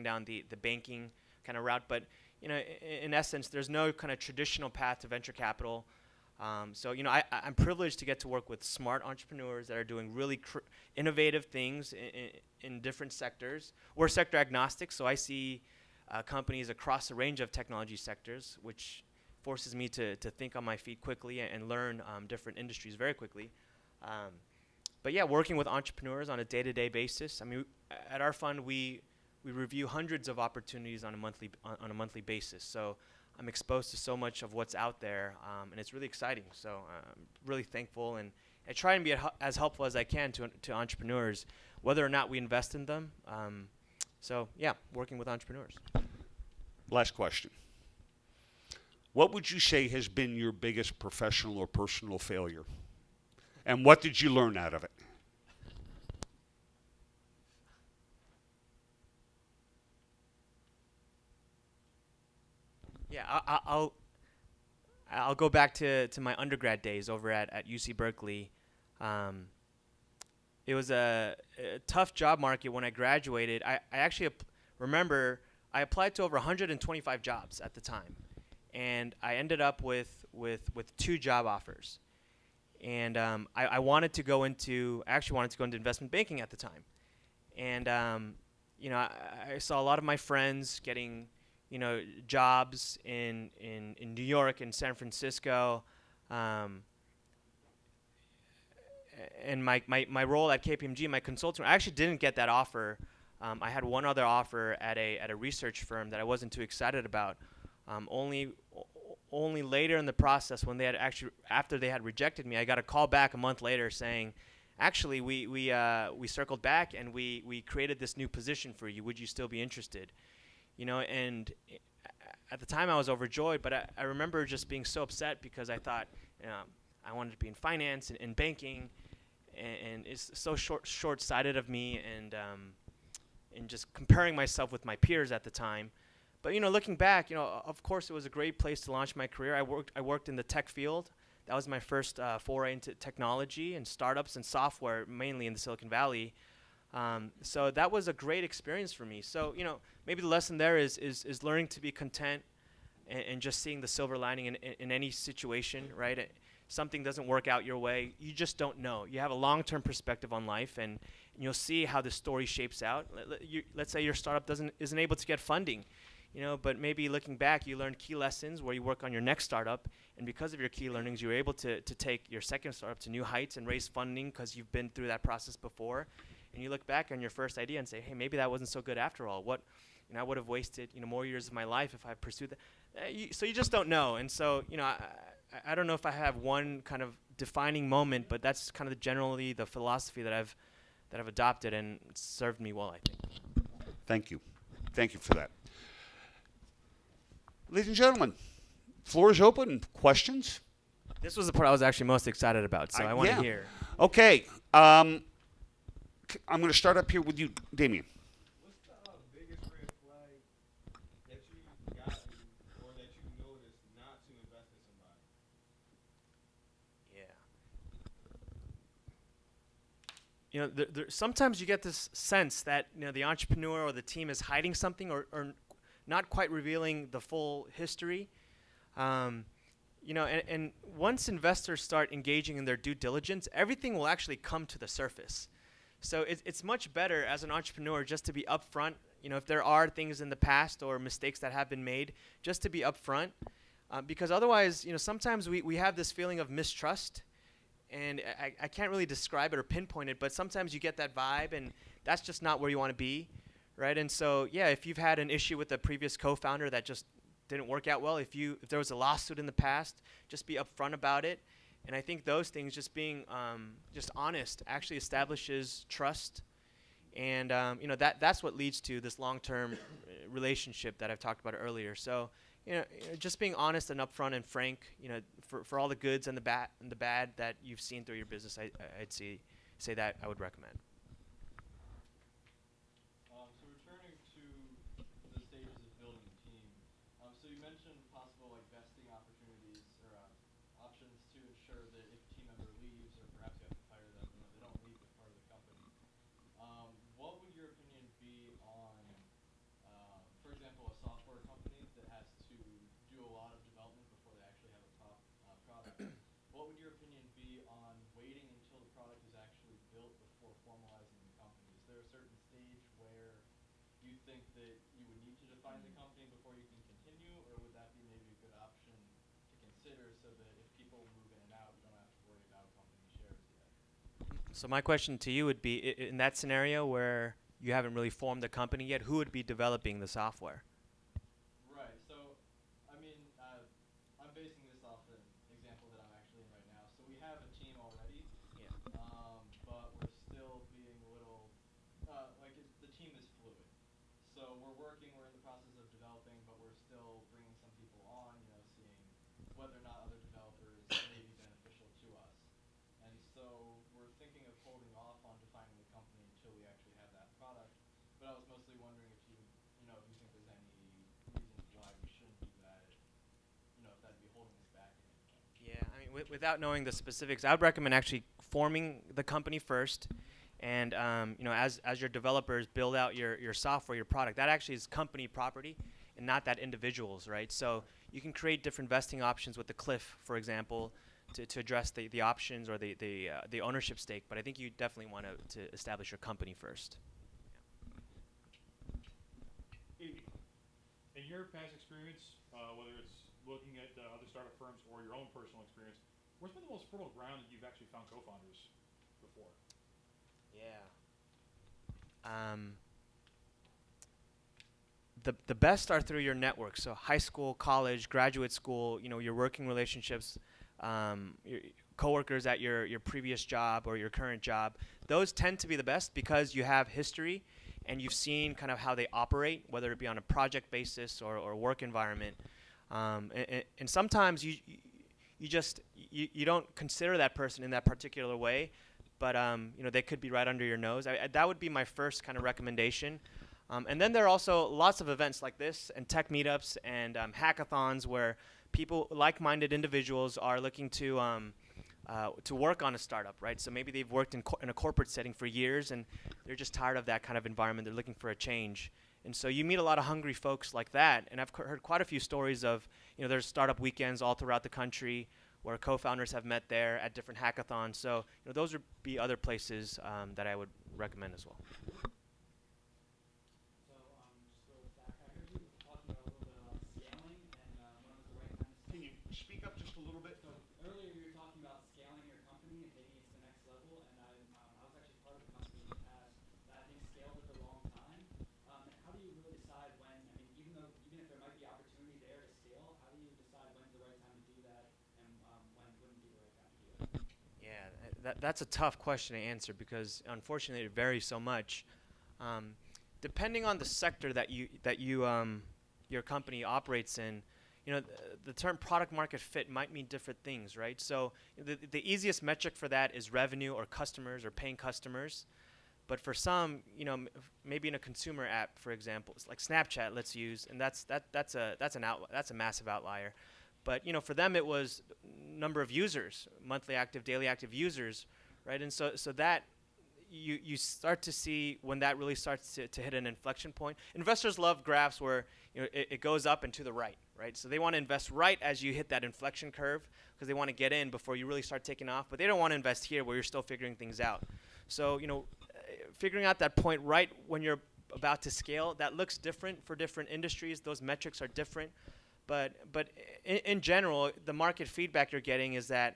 down the banking kind of route, but you know, in essence, there's no kind of traditional path to venture capital. So you know, I'm privileged to get to work with smart entrepreneurs that are doing really innovative things in different sectors. We're sector agnostic, so I see companies across a range of technology sectors, which forces me to think on my feet quickly and learn different industries very quickly. But yeah, working with entrepreneurs on a day-to-day basis. I mean, at our fund, we review hundreds of opportunities on a monthly basis. So I'm exposed to so much of what's out there, and it's really exciting. So I'm really thankful, and I try and be as helpful as I can to entrepreneurs, whether or not we invest in them. So yeah, working with entrepreneurs. Last question. What would you say has been your biggest professional or personal failure? And what did you learn out of it? Yeah, I'll go back to my undergrad days over at UC Berkeley. It was a tough job market when I graduated. I actually remember I applied to over 125 jobs at the time, and I ended up with 2 job offers. And I wanted to go into investment banking at the time, and I saw a lot of my friends getting jobs in New York and San Francisco. And my role at KPMG, my consultant, I actually didn't get that offer. I had one other offer at a research firm that I wasn't too excited about. Only later in the process, when after they had rejected me, I got a call back a month later saying, actually, we circled back and we created this new position for you. Would you still be interested? And at the time I was overjoyed, but I remember just being so upset because I thought, I wanted to be in finance and in banking, and it's so short-sighted of me, and just comparing myself with my peers at the time. But looking back, of course it was a great place to launch my career. I worked in the tech field. That was my first foray into technology and startups and software, mainly in the Silicon Valley. So that was a great experience for me. So maybe the lesson there is learning to be content and just seeing the silver lining in any situation, right? Something doesn't work out your way, you just don't know. You have a long-term perspective on life, and you'll see how the story shapes out. Let's say your startup isn't able to get funding, but maybe looking back, you learned key lessons where you work on your next startup, and because of your key learnings, you were able to take your second startup to new heights and raise funding because you've been through that process before. And you look back on your first idea and say, hey, maybe that wasn't so good after all. I would have wasted more years of my life if I pursued that. So you just don't know. And so I don't know if I have one kind of defining moment, but that's kind of generally the philosophy that I've adopted, and it's served me well, I think. Thank you for that. Ladies and gentlemen, floor is open. Questions? This was the part I was actually most excited about, so I want to hear. Okay. I'm going to start up here with you, Damien. What's the biggest red flag that you've gotten or that you noticed not to invest in somebody? Yeah. Sometimes you get this sense that the entrepreneur or the team is hiding something or not quite revealing the full history. And once investors start engaging in their due diligence, everything will actually come to the surface. So it's much better as an entrepreneur just to be upfront. If there are things in the past or mistakes that have been made, just to be upfront, because otherwise, sometimes we have this feeling of mistrust, and I can't really describe it or pinpoint it, but sometimes you get that vibe, and that's just not where you want to be, right? And so, yeah, if you've had an issue with a previous co-founder that just didn't work out well, if there was a lawsuit in the past, just be upfront about it. And I think those things, just being just honest, actually establishes trust, and that's what leads to this long-term relationship that I've talked about earlier. So just being honest and upfront and frank, for all the goods and the bad that you've seen through your business, I'd say that I would recommend. So returning to the stages of building a team, so you mentioned possible vesting opportunities or options to ensure that if a team member leaves or perhaps you have to fire them, they don't leave as part of the company. What would your opinion be on, for example, a software company that has to do a lot of development before they actually have a product? What would your opinion be on waiting until the product is actually built before formalizing the company? Is there a certain stage where you think that you would need to define the company before you can continue, or would that be maybe a good option to consider so that if people move in and out, you don't have to worry about company shares yet? So my question to you would be, in that scenario where you haven't really formed the company yet, who would be developing the software? Right. So, I mean, but we're still being a little, the team is fluid. So we're in the process of developing, but we're still bringing some people on, seeing whether or not other developers may be beneficial to us. And so we're thinking of holding off on defining the company until we actually have that product. But I was mostly wondering if if you think there's any reasons why we shouldn't do that, if that'd be holding us back in any way. Yeah, I mean, without knowing the specifics, I would recommend actually forming the company first, and as your developers build out your software, your product, that actually is company property, and not that individuals, right? So you can create different vesting options with the cliff, for example, to address the options or the ownership stake. But I think you definitely want to establish your company first. In your past experience, whether it's looking at other startup firms or your own personal experience, where's been the most fertile ground that you've actually found co-founders before? Yeah. The best are through your network. So high school, college, graduate school, your working relationships, your coworkers at your previous job or your current job. Those tend to be the best because you have history and you've seen kind of how they operate, whether it be on a project basis or work environment. And sometimes you don't consider that person in that particular way, but they could be right under your nose. That would be my first kind of recommendation. And then there are also lots of events like this and tech meetups and hackathons where people, like-minded individuals, are looking to work on a startup, right? So maybe they've worked in a corporate setting for years and they're just tired of that kind of environment. They're looking for a change. And so you meet a lot of hungry folks like that. And I've heard quite a few stories of, there's startup weekends all throughout the country where co-founders have met there at different hackathons. So those would be other places that I would recommend as well. So just go back. I heard you talking about a little bit about scaling and when was the right time to scale. Can you speak up just a little bit? So earlier you were talking about scaling your company and taking it to the next level, and I was actually part of a company in the past that I think scaled it for a long time. And how do you really decide when? I mean, even if there might be opportunity there to scale, how do you decide when's the right time to do that and when wouldn't be the right time to do that? Yeah, that's a tough question to answer because unfortunately it varies so much. Depending on the sector that your company operates in, the term product market fit might mean different things, right? So the easiest metric for that is revenue or customers or paying customers. But for some, maybe in a consumer app, for example, it's like Snapchat, let's use, and that's a massive outlier. But for them it was number of users, monthly active, daily active users, right? And so that you start to see when that really starts to hit an inflection point. Investors love graphs where it goes up and to the right, right? So they want to invest right as you hit that inflection curve because they want to get in before you really start taking off. But they don't want to invest here where you're still figuring things out. So figuring out that point right when you're about to scale, that looks different for different industries. Those metrics are different. But in general, the market feedback you're getting is that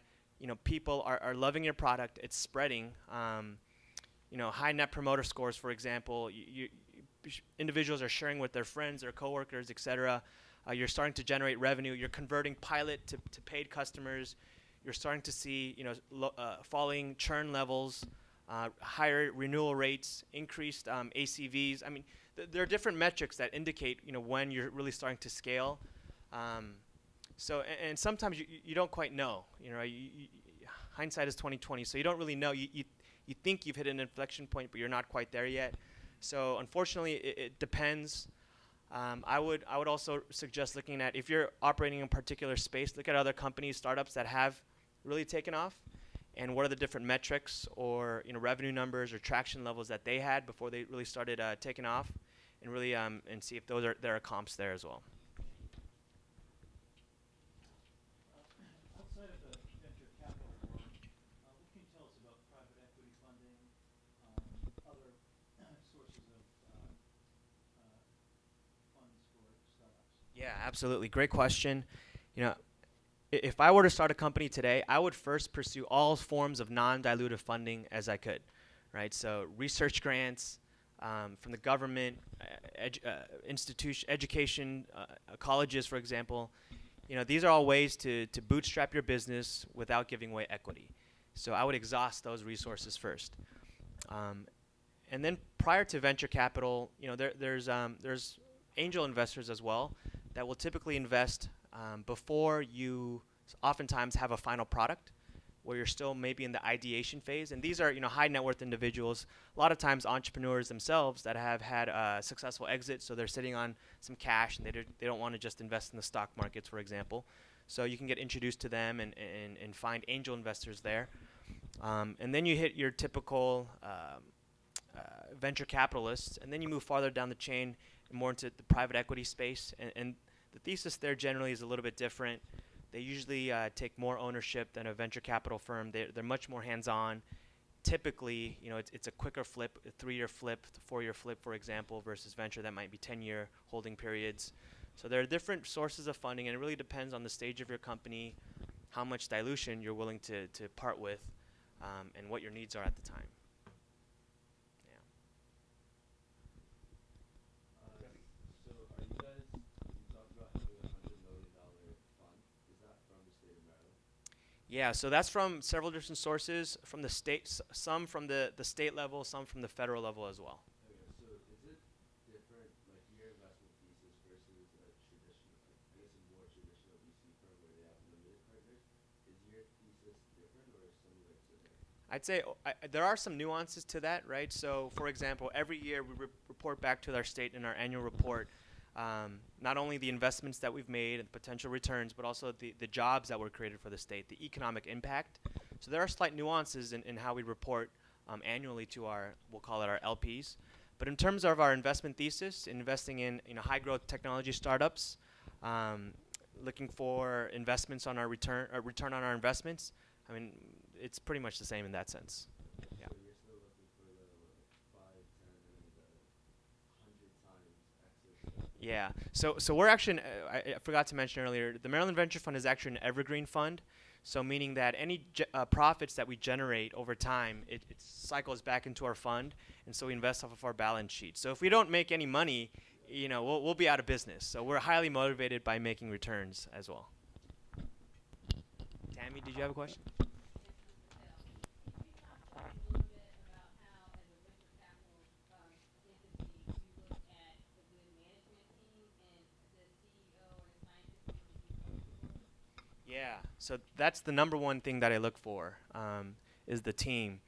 people are loving your product. It's spreading. High net promoter scores, for example. Individuals are sharing with their friends, their coworkers, etc. You're starting to generate revenue. You're converting pilot to paid customers. You're starting to see falling churn levels, higher renewal rates, increased ACVs. I mean, there are different metrics that indicate when you're really starting to scale. So and sometimes you don't quite know. Hindsight is 20/20. So you don't really know. You think you've hit an inflection point, but you're not quite there yet. So unfortunately, it depends. I would also suggest looking at, if you're operating in a particular space, look at other companies, startups that have really taken off, and what are the different metrics or revenue numbers or traction levels that they had before they really started taking off, and really and see if there are comps there as well. Outside of the venture capital world, what can you tell us about private equity funding, other sources of funds for startups? Yeah, absolutely. Great question. If I were to start a company today, I would first pursue all forms of non-dilutive funding as I could, right? So research grants from the government, education, colleges, for example. These are all ways to bootstrap your business without giving away equity. So I would exhaust those resources first. And then prior to venture capital, there's angel investors as well that will typically invest before you oftentimes have a final product, where you're still maybe in the ideation phase. And these are high net worth individuals, a lot of times entrepreneurs themselves that have had a successful exit, so they're sitting on some cash and they don't want to just invest in the stock markets, for example. So you can get introduced to them and find angel investors there. And then you hit your typical venture capitalists, and then you move farther down the chain and more into the private equity space. And the thesis there generally is a little bit different. They usually take more ownership than a venture capital firm. They're much more hands-on. Typically, it's a quicker flip, a 3-year flip, 4-year flip, for example, versus venture that might be 10-year holding periods. So there are different sources of funding, and it really depends on the stage of your company, how much dilution you're willing to part with, and what your needs are at the time. So are you guys, you talked about having a $100 million fund. Is that from the state of Maryland? Yeah, so that's from several different sources, from the state, some from the state level, some from the federal level as well. Okay, so is it different, like your investment thesis versus a traditional, I guess a more traditional VC firm where they have limited partners? Is your thesis different or similar to theirs? I'd say there are some nuances to that, right? So, for example, every year we report back to our state in our annual report, not only the investments that we've made and potential returns, but also the jobs that were created for the state, the economic impact. So there are slight nuances in how we report annually to we'll call it our LPs. But in terms of our investment thesis, investing in high growth technology startups, looking for investments on our return on our investments, I mean, it's pretty much the same in that sense. Yeah. So you're still looking for the 5, 10, and the 100 times exit? Yeah. So we're actually, I forgot to mention earlier, the Maryland Venture Fund is actually an evergreen fund. So meaning that any profits that we generate over time, it cycles back into our fund, and so we invest off of our balance sheet. So if we don't make any money, we'll be out of business. So we're highly motivated by making returns as well. Tammy, did you have a question? Yeah, so that's the number one thing that I look for, is the team.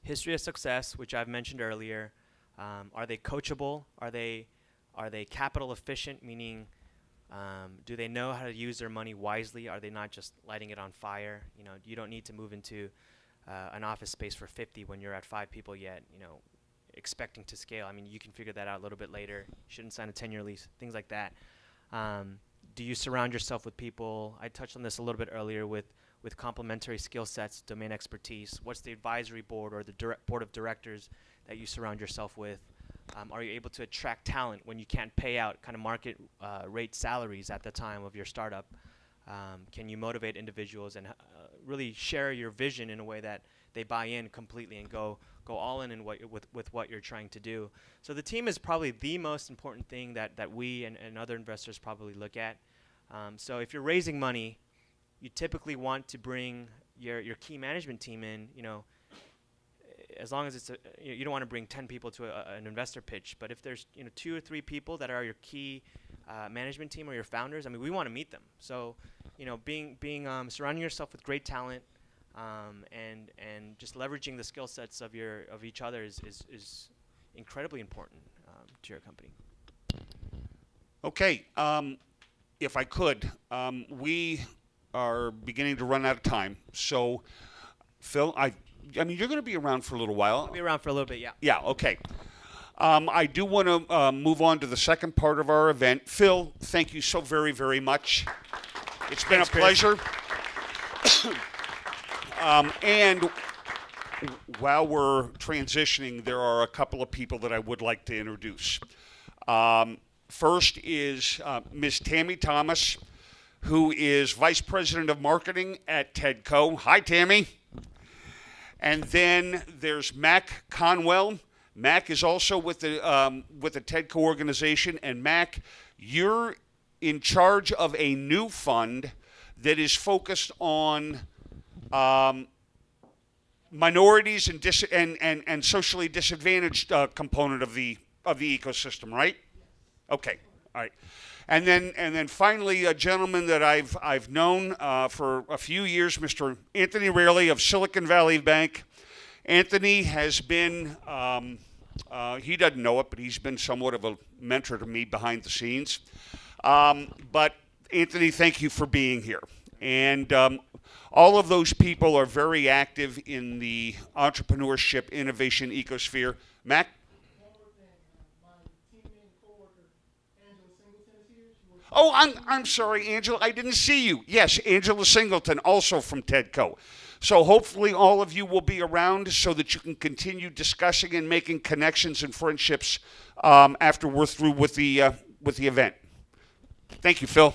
History of success, which I've mentioned earlier. Are they coachable? Are they capital efficient, meaning do they know how to use their money wisely? Are they not just lighting it on fire? You don't need to move into an office space for 50 when you're at 5 people yet, expecting to scale. I mean, you can figure that out a little bit later. You shouldn't sign a 10-year lease, things like that. Do you surround yourself with people? I touched on this a little bit earlier with complementary skill sets, domain expertise. What's the advisory board or the board of directors that you surround yourself with? Are you able to attract talent when you can't pay out kind of market rate salaries at the time of your startup? Can you motivate individuals and really share your vision in a way that they buy in completely and go all in with what you're trying to do? So the team is probably the most important thing that we and other investors probably look at. So if you're raising money, you typically want to bring your key management team in, as long as it's you don't want to bring 10 people to an investor pitch, but if there's 2 or 3 people that are your key management team or your founders, I mean, we want to meet them. So being surrounding yourself with great talent and just leveraging the skill sets of each other is incredibly important to your company. Okay, if I could, we are beginning to run out of time. So, Phil, I mean, you're going to be around for a little while. I'll be around for a little bit, yeah. Yeah, okay. I do want to move on to the second part of our event. Phil, thank you so very, very much. It's been a pleasure. And while we're transitioning, there are a couple of people that I would like to introduce. First is Ms. Tammy Thomas, who is Vice President of Marketing at TEDCO. Hi, Tammy. And then there's Mac Conwell. Mac is also with the TEDCO organization. And Mac, you're in charge of a new fund that is focused on minorities and socially disadvantaged component of the ecosystem, right? Okay, all right. And then finally, a gentleman that I've known for a few years, Mr. Anthony Raley of Silicon Valley Bank. Anthony has been, he doesn't know it, but he's been somewhat of a mentor to me behind the scenes. But Anthony, thank you for being here. And all of those people are very active in the entrepreneurship innovation ecosphere. Mac? Oh, I'm sorry, Angela. I didn't see you. Yes, Angela Singleton, also from TEDCO. So hopefully all of you will be around so that you can continue discussing and making connections and friendships after we're through with the event. Thank you, Phil.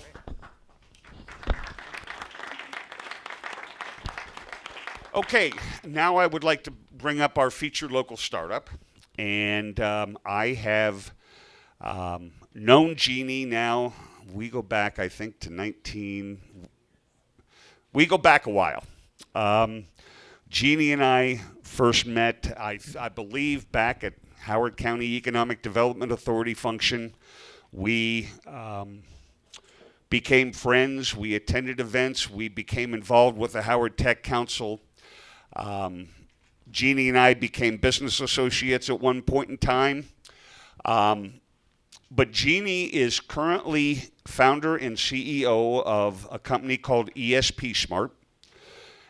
Okay, now I would like to bring up our featured local startup. And I have known Jeani now. We go back, I think, to we go back a while. Jeani and I first met, I believe, back at Howard County Economic Development Authority function. We became friends. We attended events. We became involved with the Howard Tech Council. Jeani and I became business associates at one point in time. But Jeani is currently founder and CEO of a company called eSPSmart.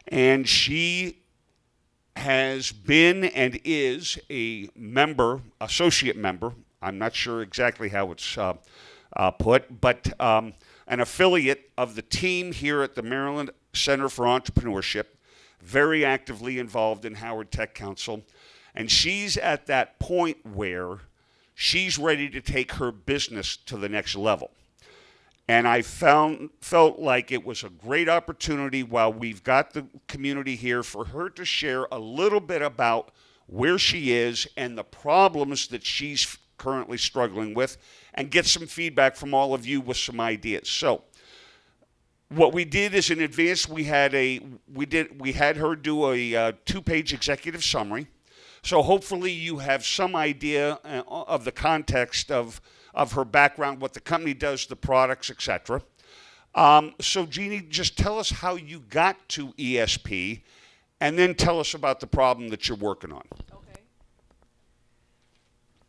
And she has been and is a member, associate member, I'm not sure exactly how it's put, but an affiliate of the team here at the Maryland Center for Entrepreneurship, very actively involved in Howard Tech Council. And she's at that point where she's ready to take her business to the next level. And I felt like it was a great opportunity while we've got the community here for her to share a little bit about where she is and the problems that she's currently struggling with and get some feedback from all of you with some ideas. So what we did is in advance we had her do a 2-page executive summary. So hopefully you have some idea of the context of her background, what the company does, the products, etc. So Jeani, just tell us how you got to ESP, and then tell us about the problem that you're working on. Okay.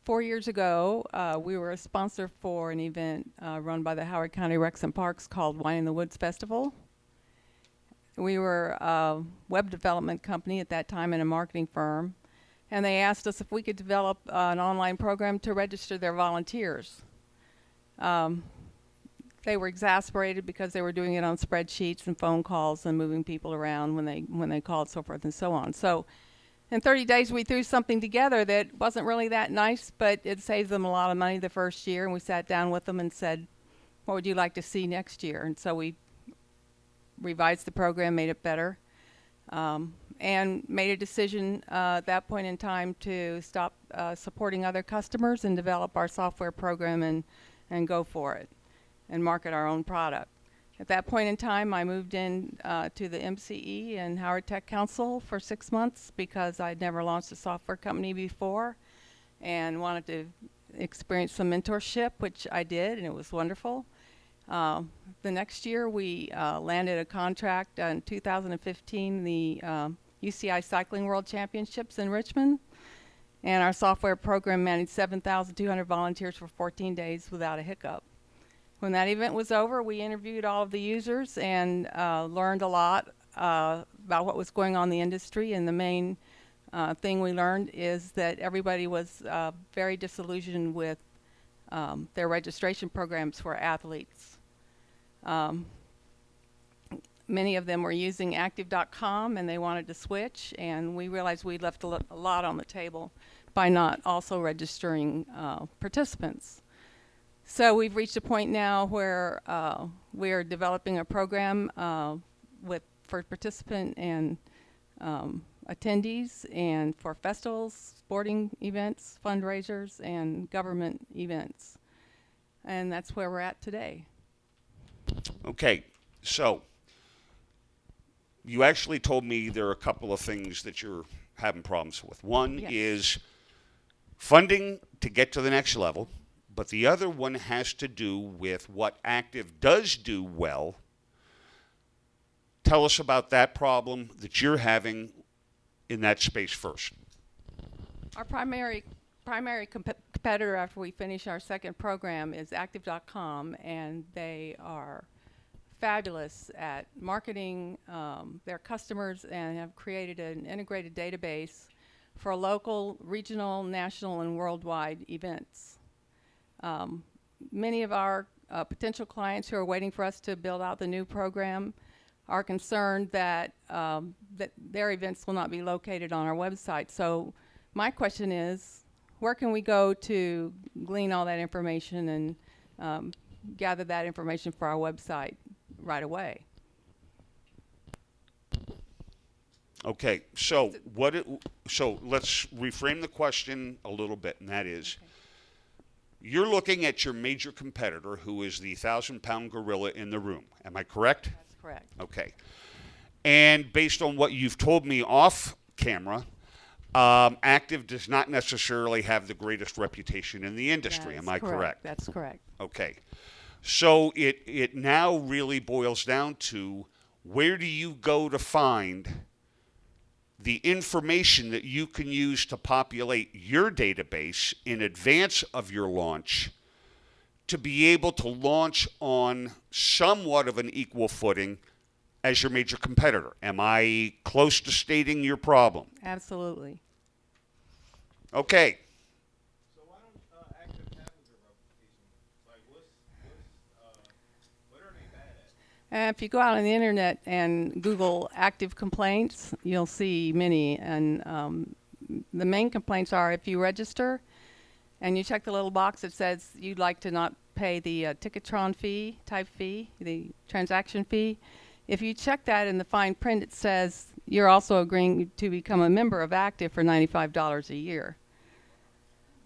4 years ago, we were a sponsor for an event run by the Howard County Recs and Parks called Wine in the Woods Festival. We were a web development company at that time and a marketing firm. And they asked us if we could develop an online program to register their volunteers. They were exasperated because they were doing it on spreadsheets and phone calls and moving people around when they called, so forth and so on. So in 30 days, we threw something together that wasn't really that nice, but it saved them a lot of money the first year. And we sat down with them and said, what would you like to see next year? And so we revised the program, made it better. And made a decision at that point in time to stop supporting other customers and develop our software program and go for it and market our own product. At that point in time, I moved in to the MCE and Howard Tech Council for 6 months because I'd never launched a software company before and wanted to experience some mentorship, which I did, and it was wonderful. The next year, we landed a contract in 2015, the UCI Cycling World Championships in Richmond, and our software program managed 7,200 volunteers for 14 days without a hiccup. When that event was over, we interviewed all of the users and learned a lot about what was going on in the industry, and the main thing we learned is that everybody was very disillusioned with their registration programs for athletes. Many of them were using active.com and they wanted to switch, and we realized we'd left a lot on the table by not also registering participants. So we've reached a point now where we're developing a program for participant and attendees and for festivals, sporting events, fundraisers, and government events. And that's where we're at today. Okay, so you actually told me there are a couple of things that you're having problems with. One Yes. is funding to get to the next level, but the other one has to do with what Active does do well. Tell us about that problem that you're having in that space first. Our primary competitor after we finish our second program is Active.com, and they are fabulous at marketing their customers and have created an integrated database for local, regional, national, and worldwide events. Many of our potential clients who are waiting for us to build out the new program are concerned that that their events will not be located on our website. So my question is, where can we go to glean all that information and gather that information for our website right away? Okay, so so let's reframe the question a little bit, and that is, you're looking at your major competitor, who is the 1,000-pound gorilla in the room. Am I correct? That's correct. Okay. And based on what you've told me off camera, Active does not necessarily have the greatest reputation in the industry. That Am is I correct? That's correct. Okay. So it now really boils down to, where do you go to find the information that you can use to populate your database in advance of your launch to be able to launch on somewhat of an equal footing as your major competitor? Am I close to stating your problem? Absolutely. Okay. So why don't Active have a good reputation? Like, what are they bad at? If you go out on the internet and Google active complaints, you'll see many. And the main complaints are, if you register and you check the little box that says you'd like to not pay the Ticketron fee, the transaction fee, if you check that in the fine print, it says you're also agreeing to become a member of Active for $95 a year.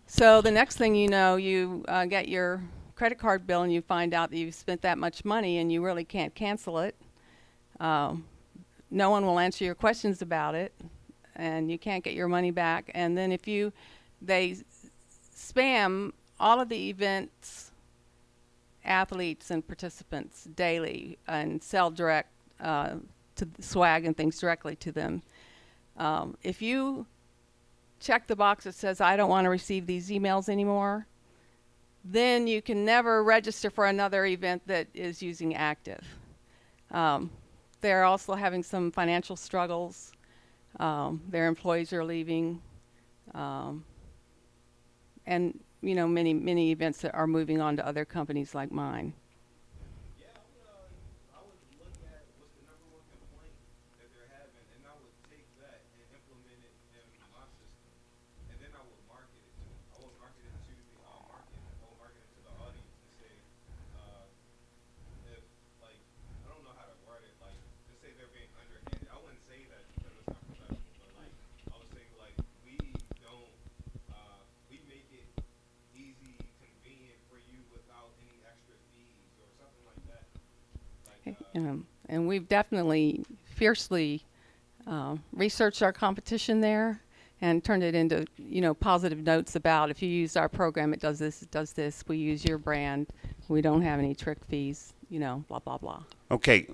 So the next thing you know, you get your credit card bill and you find out that you've spent that much money and you really can't cancel it. No one will answer your questions about it, and you can't get your money back. And then they spam all of the events, athletes and participants daily, and sell direct to swag and things directly to them. If you check the box that says I don't want to receive these emails anymore, then you can never register for another event that is using Active. They're also having some financial struggles. Their employees are leaving, and many events that are moving on to other companies like mine. Yeah, I would look at what's the number one complaint that they're having, and I would take that and implement it in my system, and then I would market it to them. I would market it to the I would market it to the audience and say, if, like, I don't know how to word it, like, just say they're being underhanded. I wouldn't say that because it's not professional, but like, I would say, like, we make it easy, convenient for you without any extra fees or something like that. Like, And we've definitely fiercely researched our competition there and turned it into positive notes about, if you use our program, it does this, it does this. We use your brand. We don't have any trick fees. Blah blah blah. Okay.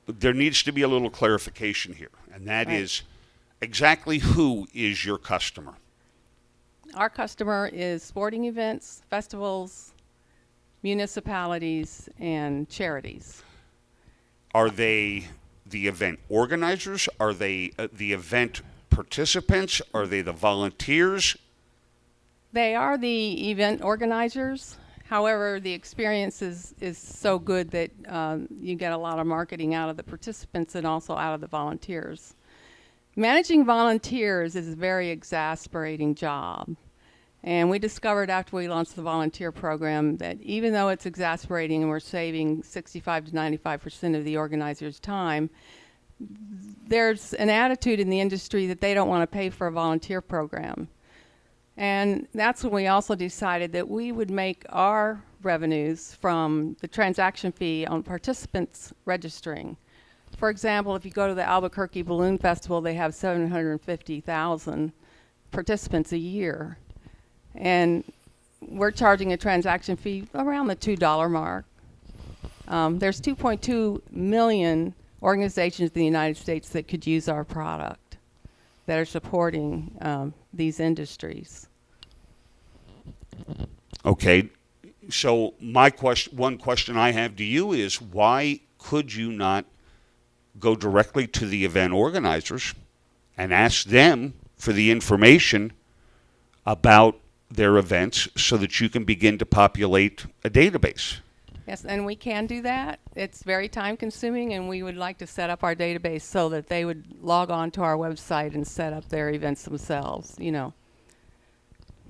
There needs to be a little clarification here, and that Right. is, exactly who is your customer? Our customer is sporting events, festivals, municipalities, and charities. Are they the event organizers? Are they the event participants? Are they the volunteers? They are the event organizers. However, the experience is so good that you get a lot of marketing out of the participants and also out of the volunteers. Managing volunteers is a very exasperating job. And we discovered after we launched the volunteer program that even though it's exasperating and we're saving 65 to 95% of the organizer's time, there's an attitude in the industry that they don't want to pay for a volunteer program. And that's when we also decided that we would make our revenues from the transaction fee on participants registering for example, if you go to the Albuquerque Balloon Festival, they have 750,000 participants a year. And we're charging a transaction fee around the $2 mark. There's 2.2 million organizations in the United States that could use our product that are supporting these industries. Okay, so one question I have to you is, why could you not go directly to the event organizers and ask them for the information about their events so that you can begin to populate a database? Yes, and we can do that. It's very time consuming, and we would like to set up our database so that they would log on to our website and set up their events themselves, you know.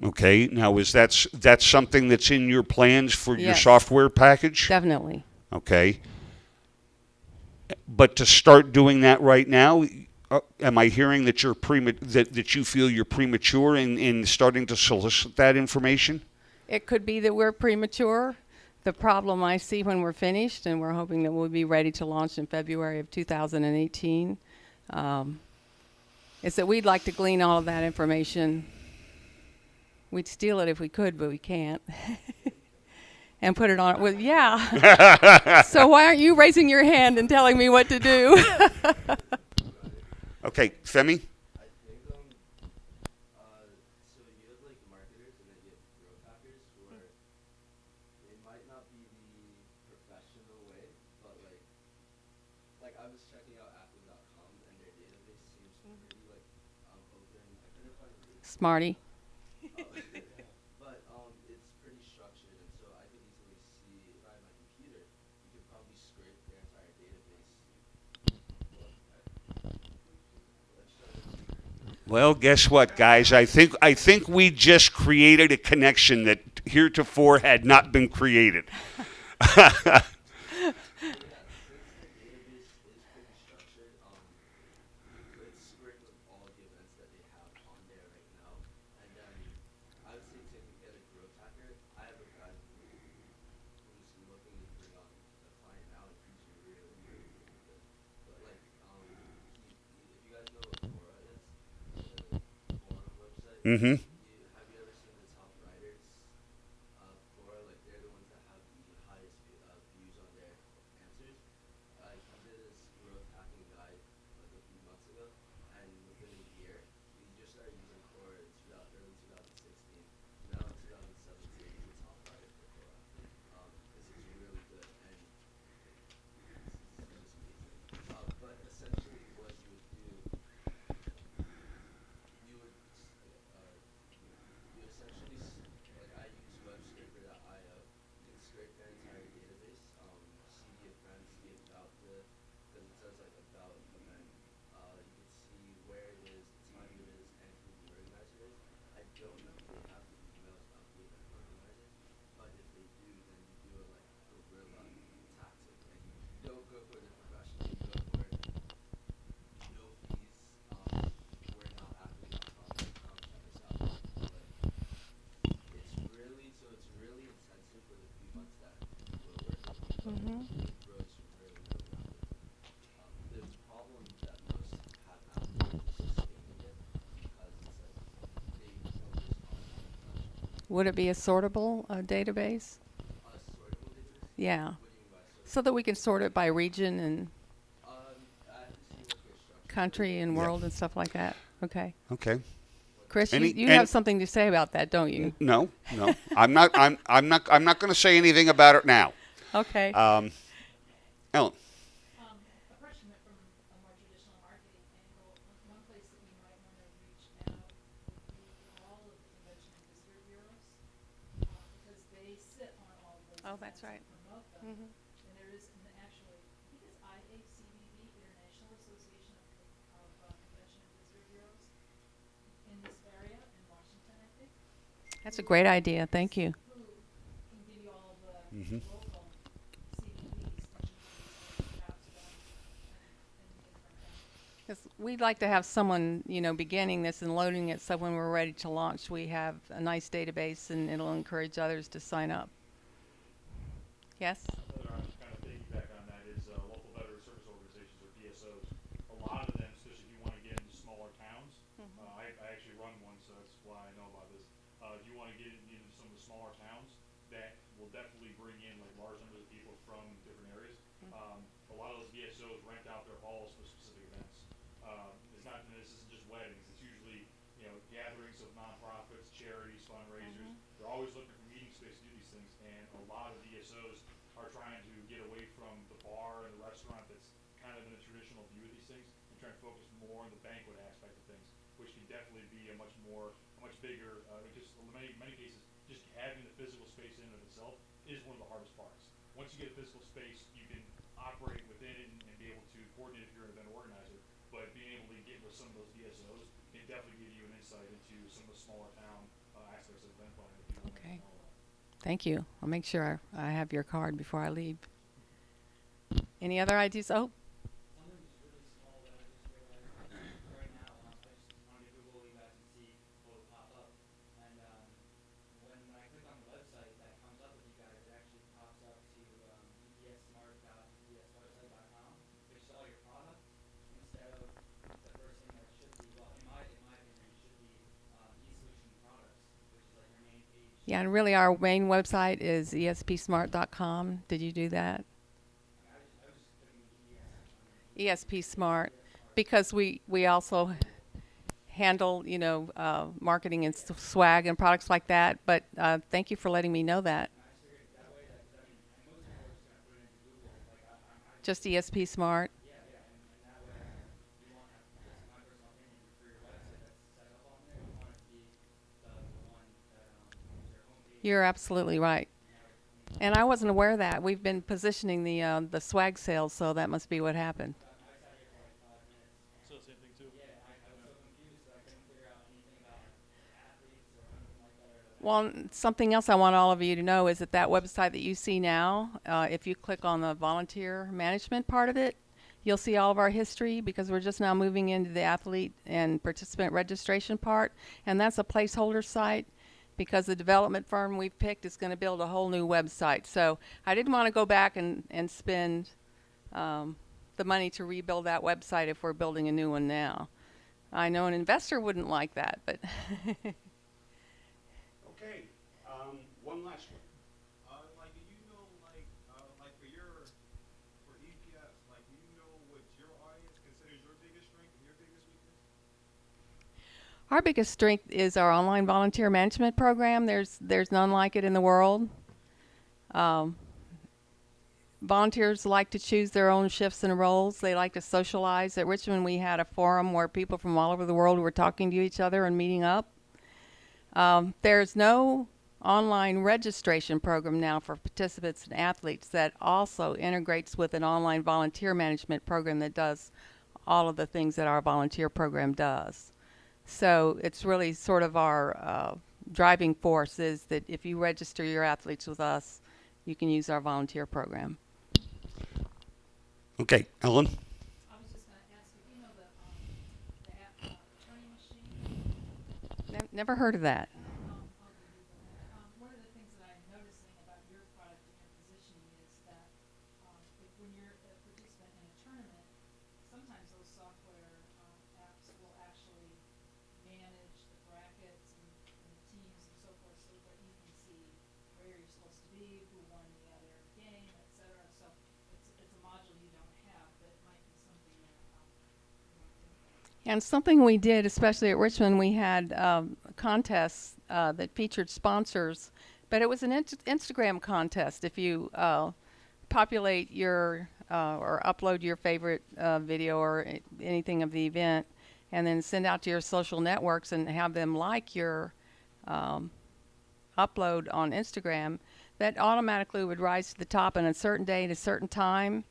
Okay, now is that something that's in your plans for your Yes. software package? Definitely. Okay. But to start doing that right now, am I hearing that you're that you feel you're premature in starting to solicit that information? It could be that we're premature. The problem I see when we're finished, and we're hoping that we'll be ready to launch in February of 2018, is that we'd like to glean all of that information. We'd steal it if we could, but we can't. And put it on. Well, yeah. So why aren't you raising your hand and telling me what to do? Okay, Femi? I think so you have like marketers and then you have growth hackers who are, it might not be the professional way, but like I was checking out Apple.com and their database seems pretty like open. I couldn't find the Smarty. but it's pretty structured, and so I could easily see if I had my computer, you could probably scrape their entire database. Well, guess what, guys? I think we just created a connection that heretofore had not been created. Mm-hmm. Have you ever seen the top writers for like they're the ones that have the highest views on their answers? He did this growth hacking guide like a few months ago, and within a year, he just started using Quora in early 2016. Now in 2017, he's the top writer for Quora because it's really good and it's just amazing. But essentially, what you would do, you would you essentially, like I use webscraper.io, you can scrape their entire database, see the events, see about because it says like about event, you can see where it is, the time it is, and who the organizer is. I don't know if they have the emails of the event organizers, but if they do, then you do a like guerrilla tactic, and you don't go for the professional, you go for no fees, we're not acting on top, check us out. It's really intensive for the few months that we're working, but it grows really, really rapidly. The problem that most have now is sustaining it because it's like they focus on production. Would it be a sortable database? Sortable database? Yeah. What do you mean by sortable? So that we can sort it by region and I have to see what their structure country and world and stuff like that. Okay. Okay. Chris, Any- you any- have something to say about that, don't you? No. I'm not going to say anything about it now. Okay. Ellen. Approaching it from a more traditional marketing angle, one place that we might want to reach out would be all of the convention and visitor bureaus, because they sit on all of those Oh, that's events right. and promote them. And there is actually, I think it's IACBB, International Association of Convention and Visitor Bureaus, in this area, in Washington, I think, That's a great idea. Thank you. who can give you all of the local CBBs and perhaps them and the information. 'Cause we'd like to have someone, beginning this and loading it so when we're ready to launch, we have a nice database and it'll encourage others to sign up. Yes? Another kind of piggyback on that is local veteran service organizations, or If you want to get into some of the smaller towns, that will definitely bring in like large numbers of people from different areas. A lot of those VSOs rent out their halls for specific events. It's not, this isn't just weddings. It's usually, gatherings of nonprofits, charities, fundraisers. They're always looking for meeting space to do these things, and a lot of VSOs are trying to get away from the bar and the restaurant that's kind of in the traditional view of these things, and trying to focus more on the banquet aspect of things, which can definitely be a much bigger, just in many cases, just having the physical space in and of itself is one of the hardest parts. Once you get a physical space, you can operate within it and be able to coordinate if you're an event organizer, but being able to get with some of those VSOs can definitely give you an insight into some of the smaller town aspects of event planning that people Okay. may not know about. Thank you. I'll make sure I have your card before I leave. Any other ideas? Oh, Something just really small that I just realized right now. I just wanted to Google you guys and see what would pop up. And when I click on the website that comes up with you guys, it actually pops up to eSpsmart.com, which is all your product, instead of the first thing that should be, well, in my opinion, it should be eSolution Products, which is like your main page. yeah, and really our main website is eSpSmart.com. Did you do that? I was just putting ES. eSpSmart, because we also handle, marketing and swag and products like that. But thank you for letting me know that. I just figured that way, that, 'cause I mean, and most people are just gonna put it into Google. Like I Just eSpSmart. yeah, and that way, you want, just in my personal opinion, for your website that's set up on there, you want it to be the one that is your homepage. You're absolutely right. And I wasn't aware of that. We've been positioning the swag sales, so that must be what happened. I sat here for like 5 minutes. So same thing too. Yeah, I was so confused that I couldn't figure out anything about athletes or anything like that. Well, something else I want all of you to know is that website that you see now, if you click on the volunteer management part of it, you'll see all of our history, because we're just now moving into the athlete and participant registration part. And that's a placeholder site, because the development firm we've picked is going to build a whole new website. So I didn't want to go back and spend the money to rebuild that website if we're building a new one now. I know an investor wouldn't like that, but Okay, one last one. Like, do you know, like for EPS, like, do you know what your audience considers your biggest strength and your biggest weakness? our biggest strength is our online volunteer management program. There's none like it in the world. Volunteers like to choose their own shifts and roles. They like to socialize. At Richmond, we had a forum where people from all over the world were talking to each other and meeting up. There's no online registration program now for participants and athletes that also integrates with an online volunteer management program that does all of the things that our volunteer program does. So it's really sort of our driving force is that if you register your athletes with us, you can use our volunteer program. Okay, Ellen? I was just gonna ask if you know the app, turning machine. Never heard of that. I'll give you one of the things that I'm noticing about your product and your positioning is that when you're a participant in a tournament, sometimes those software apps will actually manage the brackets and the teams and so forth, so that you can see where you're supposed to be, who won the other game, et cetera. So it's a module you don't have, but it might be something that you want to implement. And something we did, especially at Richmond, we had contests that featured sponsors, but it was an Instagram contest. If you populate your or upload your favorite video or anything of the event, and then send out to your social networks and have them like your upload on Instagram, that automatically would rise to the top on a certain day at a certain time.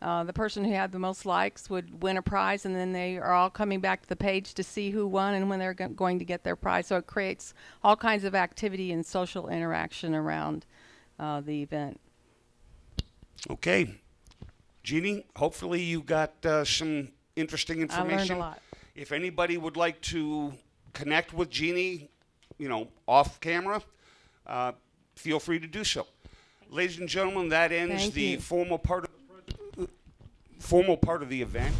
The person who had the most likes would win a prize, and then they are all coming back to the page to see who won and when they're going to get their prize. So it creates all kinds of activity and social interaction around the event. Okay. Jeani, hopefully you got some interesting I information. learned a lot. If anybody would like to connect with Jeani, off camera, feel free to do so. Ladies and gentlemen, that ends Thank the you. formal part of the event.